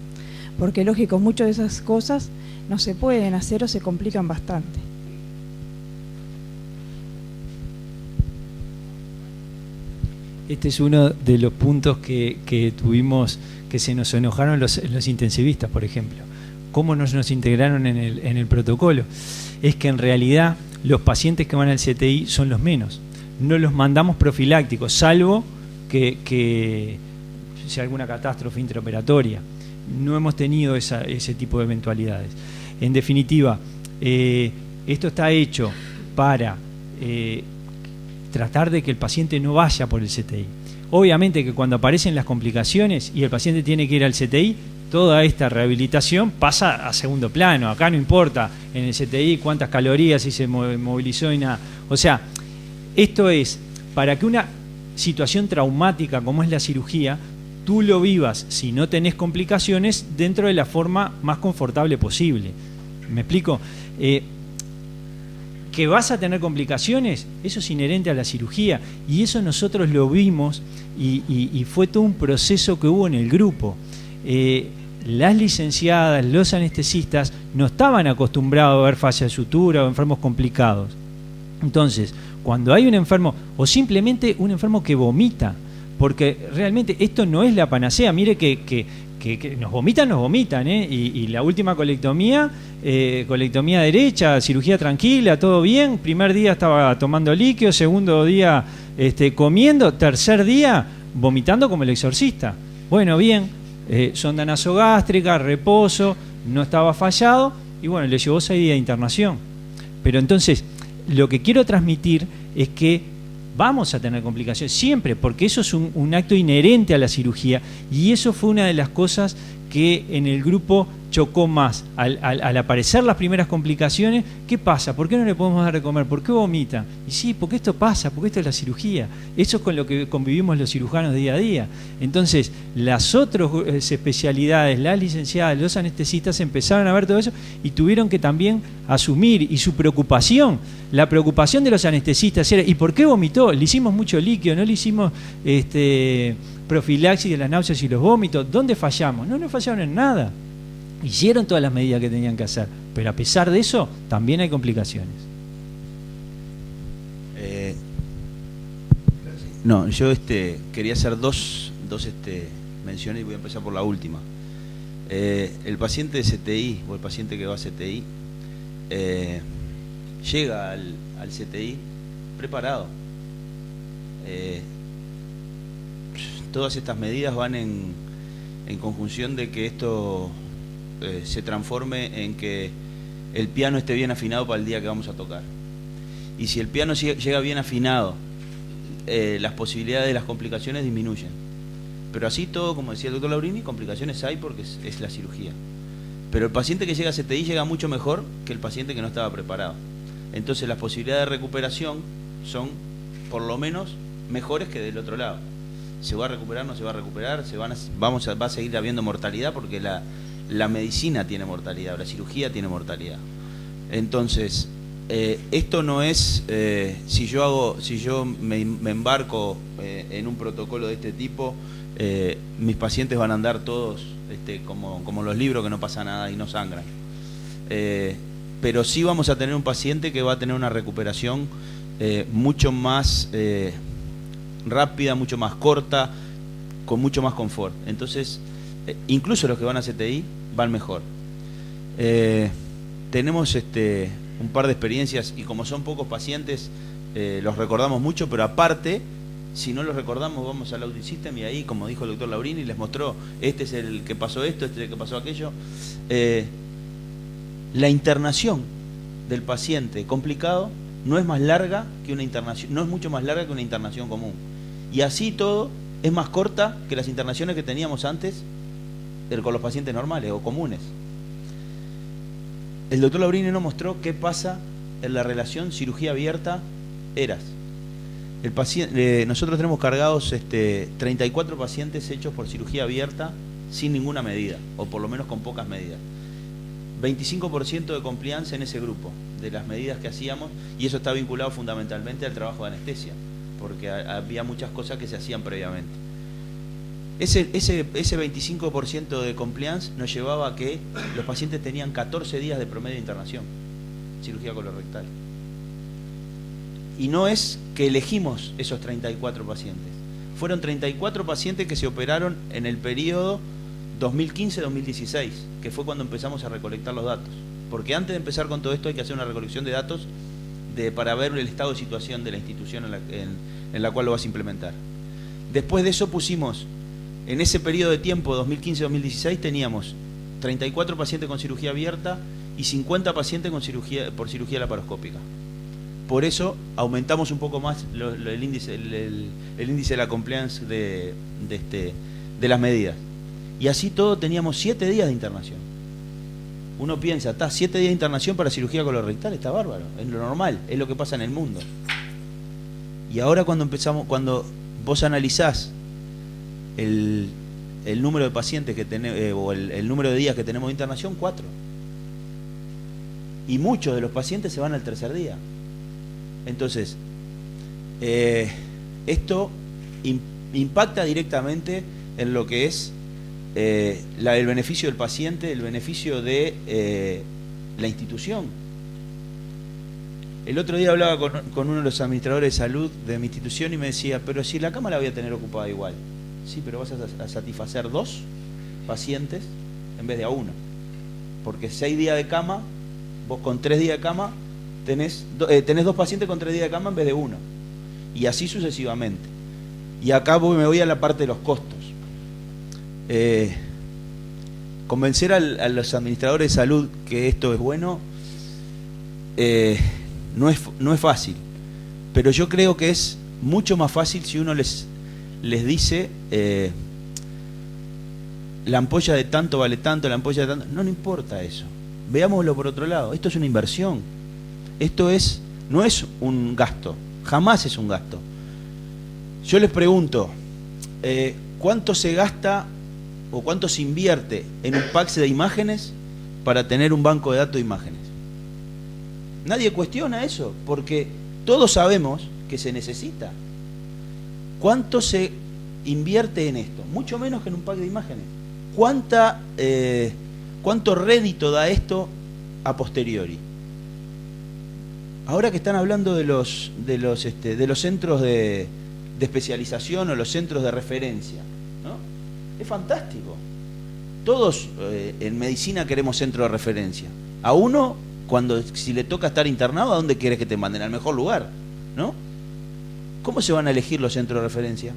porque lógico, muchas de esas cosas no se pueden hacer o se complican bastante. Este es uno de los puntos que tuvimos, que se nos enojaron los intensivistas, por ejemplo. ¿Cómo nos integraron en el protocolo? Es que en realidad los pacientes que van al CTI son los menos. No los mandamos profilácticos, salvo que sea alguna catástrofe intraoperatoria. No hemos tenido ese tipo de eventualidades. En definitiva, esto está hecho para tratar de que el paciente no vaya por el CTI. Obviamente que cuando aparecen las complicaciones y el paciente tiene que ir al CTI, toda esta rehabilitación pasa a segundo plano. Acá no importa en el CTI cuántas calorías, si se movilizó y nada. O sea, esto es para que una situación traumática como es la cirugía, tú lo vivas, si no tenés complicaciones, dentro de la forma más confortable posible. ¿Me explico? Que vas a tener complicaciones, eso es inherente a la cirugía, y eso nosotros lo vimos y fue todo un proceso que hubo en el grupo. Las licenciadas, los anestesistas no estaban acostumbrados a ver fascia de sutura o enfermos complicados. Entonces, cuando hay un enfermo, o simplemente un enfermo que vomita, porque realmente esto no es la panacea, mire que nos vomitan, y la última colectomía derecha, cirugía tranquila, todo bien, primer día estaba tomando líquido, segundo día comiendo, tercer día vomitando como el exorcista. Bueno, bien, sonda nasogástrica, reposo, no estaba fallado, y bueno, le llevó 6 días de internación. Pero entonces, lo que quiero transmitir es que vamos a tener complicaciones siempre, porque eso es un acto inherente a la cirugía, y eso fue una de las cosas que en el grupo chocó más. Al aparecer las primeras complicaciones, ¿qué pasa? ¿Por qué no le podemos dar de comer? ¿Por qué vomita? Y sí, porque esto pasa, porque esto es la cirugía. Eso es con lo que convivimos los cirujanos día a día. Entonces, las otras especialidades, las licenciadas, los anestesistas empezaron a ver todo eso y tuvieron que también asumir, y su preocupación, la preocupación de los anestesistas era, ¿y por qué vomitó? Le hicimos mucho líquido, no le hicimos profilaxis de las náuseas y los vómitos. ¿Dónde fallamos? No fallaron en nada. Hicieron todas las medidas que tenían que hacer, pero a pesar de eso también hay complicaciones. No, yo quería hacer dos menciones y voy a empezar por la última. El paciente de CTI o el paciente que va a CTI llega al CTI preparado. Todas estas medidas van en conjunción de que esto se transforme en que el piano esté bien afinado para el día que vamos a tocar. Y si el piano llega bien afinado, las posibilidades de las complicaciones disminuyen. Pero así todo, como decía el doctor Laurini, complicaciones hay porque es la cirugía. Pero el paciente que llega a CTI llega mucho mejor que el paciente que no estaba preparado. Entonces las posibilidades de recuperación son por lo menos mejores que del otro lado. ¿Se va a recuperar? ¿No se va a recuperar? ¿Va a seguir habiendo mortalidad? Porque la medicina tiene mortalidad, la cirugía tiene mortalidad. Entonces, esto no es, si yo me embarco en un protocolo de este tipo, mis pacientes van a andar todos como los libros, que no pasa nada y no sangran. Pero sí vamos a tener un paciente que va a tener una recuperación mucho más rápida, mucho más corta, con mucho más confort. Entonces, incluso los que van a CTI van mejor. Tenemos un par de experiencias y como son pocos pacientes, los recordamos mucho, pero aparte, si no los recordamos, vamos al Audit System y ahí, como dijo el doctor Laurini, les mostró, este es el que pasó esto, este es el que pasó aquello. La internación del paciente complicado no es más larga que una internación, no es mucho más larga que una internación común. Y así todo es más corta que las internaciones que teníamos antes con los pacientes normales o comunes. El doctor Laurini nos mostró qué pasa en la relación cirugía abierta-ERAS. Nosotros tenemos cargados 34 pacientes hechos por cirugía abierta sin ninguna medida, o por lo menos con pocas medidas. 25% de compliance en ese grupo, de las medidas que hacíamos, y eso está vinculado fundamentalmente al trabajo de anestesia, porque había muchas cosas que se hacían previamente. Ese 25% de compliance nos llevaba a que los pacientes tenían 14 días de promedio de internación, cirugía colorectal. Y no es que elegimos esos 34 pacientes. fueron 34 pacientes que se operaron en el periodo 2015-2016, que fue cuando empezamos a recolectar los datos. Porque antes de empezar con todo esto hay que hacer una recolección de datos para ver el estado de situación de la institución en la cual lo vas a implementar. Después de eso pusimos, en ese periodo de tiempo, 2015-2016, teníamos 34 pacientes con cirugía abierta y 50 pacientes por cirugía laparoscópica. Por eso aumentamos un poco más el índice de la compliance de las medidas. Y así todo teníamos 7 días de internación. Uno piensa, está 7 días de internación para cirugía colorectal, está bárbaro, es lo normal, es lo que pasa en el mundo. Y ahora cuando vos analizás el número de pacientes que tenemos, o el número de días que tenemos de internación, 4. Y muchos de los pacientes se van al tercer día. Entonces, esto impacta directamente en lo que es el beneficio del paciente, el beneficio de la institución. El otro día hablaba con uno de los administradores de salud de mi institución y me decía, pero si la cama la voy a tener ocupada igual. Sí, pero vas a satisfacer 2 pacientes en vez de a 1. Porque 6 días de cama, vos con 3 días de cama tenés 2 pacientes con 3 días de cama en vez de 1. Y así sucesivamente. Y acá me voy a la parte de los costos. Convencer a los administradores de salud que esto es bueno no es fácil, pero yo creo que es mucho más fácil si uno les dice la ampolla de tanto vale tanto, la ampolla de tanto, no importa eso, veámoslo por otro lado. Esto es una inversión, esto no es un gasto, jamás es un gasto. Yo les pregunto, ¿cuánto se gasta o cuánto se invierte en un PACS de imágenes para tener un banco de datos de imágenes? Nadie cuestiona eso, porque todos sabemos que se necesita. ¿Cuánto se invierte en esto? Mucho menos que en un pack de imágenes. ¿Cuánto rédito da esto a posteriori? Ahora que están hablando de los centros de especialización o los centros de referencia, ¿no? Es fantástico. Todos en medicina queremos centro de referencia. A uno, si le toca estar internado, ¿a dónde quieres que te manden? Al mejor lugar, ¿no? ¿Cómo se van a elegir los centros de referencia?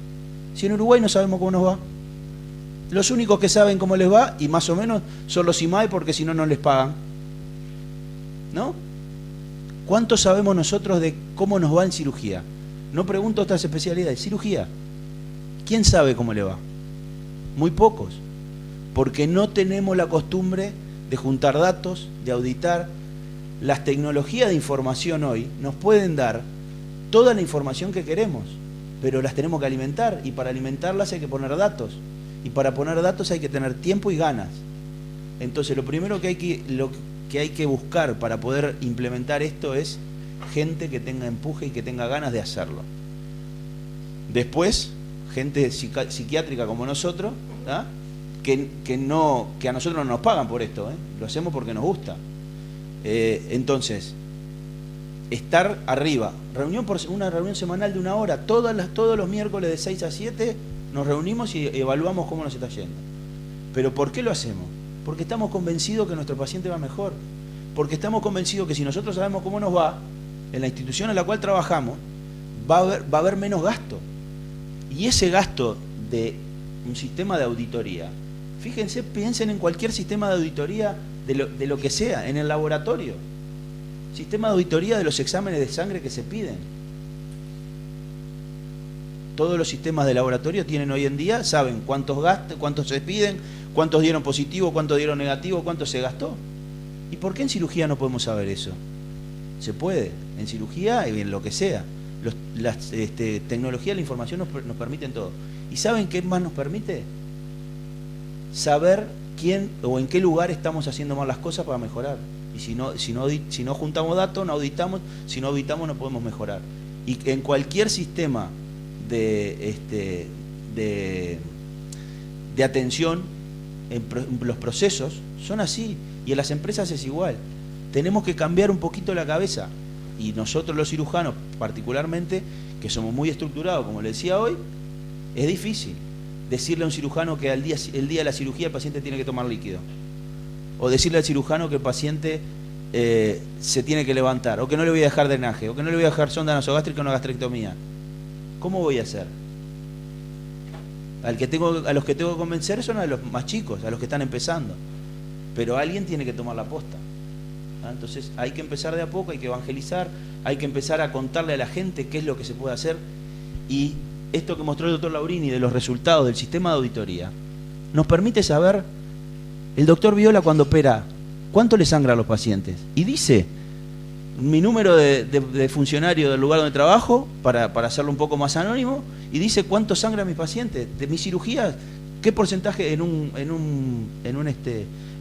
Si en Uruguay no sabemos cómo nos va. Los únicos que saben cómo les va, y más o menos, son los IMAE, porque si no, no les pagan, ¿no? ¿Cuánto sabemos nosotros de cómo nos va en cirugía? No pregunto otras especialidades, cirugía. ¿Quién sabe cómo le va? Muy pocos, porque no tenemos la costumbre de juntar datos, de auditar. Las tecnologías de información hoy nos pueden dar toda la información que queremos, pero las tenemos que alimentar, y para alimentarlas hay que poner datos, y para poner datos hay que tener tiempo y ganas. Entonces lo primero que hay que buscar para poder implementar esto es gente que tenga empuje y que tenga ganas de hacerlo. Después, gente psiquiátrica como nosotros, ¿ah? que a nosotros no nos pagan por esto, lo hacemos porque nos gusta. Entonces, estar arriba, una reunión semanal de 1 hora, todos los miércoles de 6 a 7 nos reunimos y evaluamos cómo nos está yendo. ¿Pero por qué lo hacemos? Porque estamos convencidos que nuestro paciente va mejor, porque estamos convencidos que si nosotros sabemos cómo nos va, en la institución en la cual trabajamos, va a haber menos gasto. Y ese gasto de un sistema de auditoría, fíjense, piensen en cualquier sistema de auditoría de lo que sea, en el laboratorio. Sistema de auditoría de los exámenes de sangre que se piden. Todos los sistemas de laboratorio tienen hoy en día, saben cuántos gastos, cuántos se piden, cuántos dieron positivo, cuántos dieron negativo, cuánto se gastó. ¿Y por qué en cirugía no podemos saber eso? Se puede, en cirugía y en lo que sea. Las tecnologías de la información nos permiten todo. ¿Y saben qué más nos permite? Saber quién o en qué lugar estamos haciendo mal las cosas para mejorar. Y si no juntamos datos, no auditamos. Si no auditamos, no podemos mejorar. Y en cualquier sistema de atención, en los procesos son así. Y en las empresas es igual. Tenemos que cambiar un poquito la cabeza. Y nosotros los cirujanos, particularmente, que somos muy estructurados, como le decía hoy, Es difícil decirle a un cirujano que el día de la cirugía el paciente tiene que tomar líquido. O decirle al cirujano que el paciente se tiene que levantar, o que no le voy a dejar drenaje, o que no le voy a dejar sonda nasogástrica o una gastrectomía. ¿Cómo voy a hacer? A los que tengo que convencer son a los más chicos, a los que están empezando. Pero alguien tiene que tomar la posta. Entonces hay que empezar de a poco, hay que evangelizar, hay que empezar a contarle a la gente qué es lo que se puede hacer. Y esto que mostró el doctor Laurini de los resultados del sistema de auditoría nos permite saber, el doctor Viola cuando opera, cuánto le sangra a los pacientes. Y dice mi número de funcionario del lugar donde trabajo, para hacerlo un poco más anónimo, y dice cuánto sangra a mis pacientes. De mis cirugías, qué porcentaje en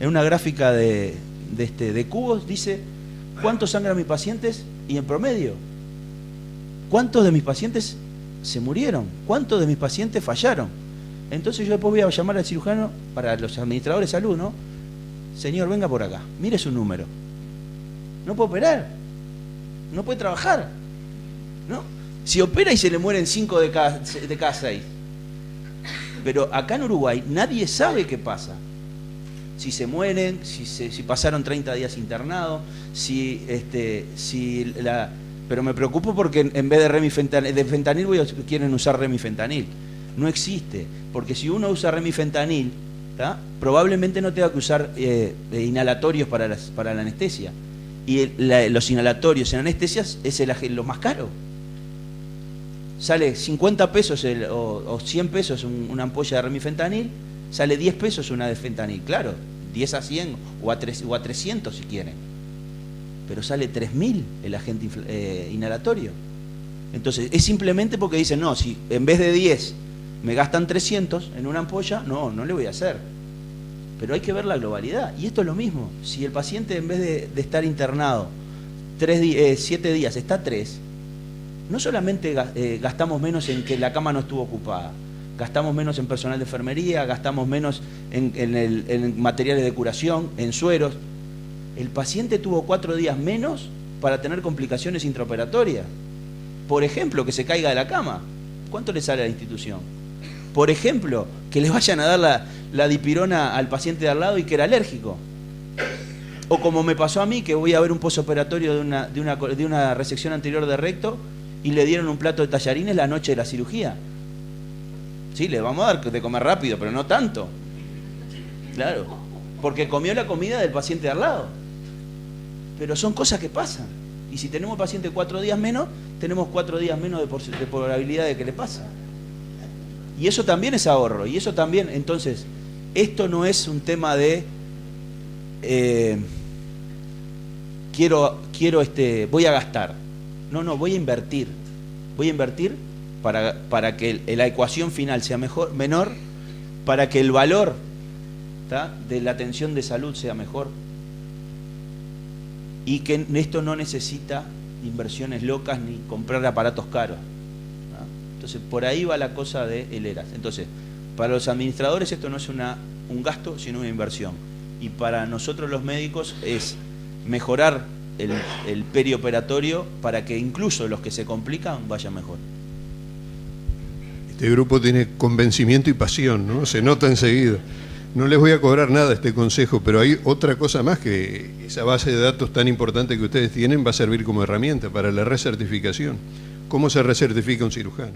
una gráfica de cubos, dice cuánto sangra a mis pacientes y en promedio. ¿Cuántos de mis pacientes se murieron? ¿Cuántos de mis pacientes fallaron? Entonces yo después voy a llamar al cirujano, para los administradores de salud, ¿no? Señor, venga por acá, mire su número. No puede operar, no puede trabajar, ¿no? Si opera y se le mueren 5 de cada 6. Pero acá en Uruguay nadie sabe qué pasa. Si se mueren, si pasaron 30 días internados, pero me preocupo porque en vez de fentanil quieren usar remifentanil. No existe, porque si uno usa remifentanil, probablemente no tenga que usar inhalatorios para la anestesia. Y los inhalatorios en anestesias es lo más caro. Sale 50 pesos o 100 pesos una ampolla de remifentanil, sale 10 pesos una de fentanil. Claro, 10 a 100 o a 300 si quieren. Pero sale 3.000 el agente inhalatorio. Entonces, es simplemente porque dicen, no, si en vez de 10 me gastan 300 en una ampolla, no le voy a hacer. Pero hay que ver la globalidad. Y esto es lo mismo. Si el paciente en vez de estar internado 7 días está 3, no solamente gastamos menos en que la cama no estuvo ocupada, gastamos menos en personal de enfermería, gastamos menos en materiales de curación, en sueros. El paciente tuvo 4 días menos para tener complicaciones intraoperatorias. Por ejemplo, que se caiga de la cama. ¿Cuánto le sale a la institución? Por ejemplo, que le vayan a dar la dipirona al paciente de al lado y que era alérgico. O como me pasó a mí, que voy a ver un posoperatorio de una resección anterior de recto y le dieron un plato de tallarines la noche de la cirugía. Sí, le vamos a dar de comer rápido, pero no tanto. Claro, porque comió la comida del paciente de al lado. Pero son cosas que pasan. Y si tenemos paciente 4 días menos, tenemos 4 días menos de probabilidad de que le pase. Y eso también es ahorro. Y eso también, entonces, esto no es un tema de voy a gastar. No, voy a invertir. Voy a invertir para que la ecuación final sea menor, para que el valor de la atención de salud sea mejor, y que esto no necesita inversiones locas ni comprar aparatos caros. Entonces, por ahí va la cosa de el ERAS. Entonces, para los administradores esto no es un gasto, sino una inversión. Y para nosotros los médicos es mejorar el perioperatorio para que incluso los que se complican vayan mejor. Este grupo tiene convencimiento y pasión, ¿no? Se nota enseguida. No les voy a cobrar nada este consejo, pero hay otra cosa más, que esa base de datos tan importante que ustedes tienen va a servir como herramienta para la recertificación. ¿Cómo se recertifica un cirujano?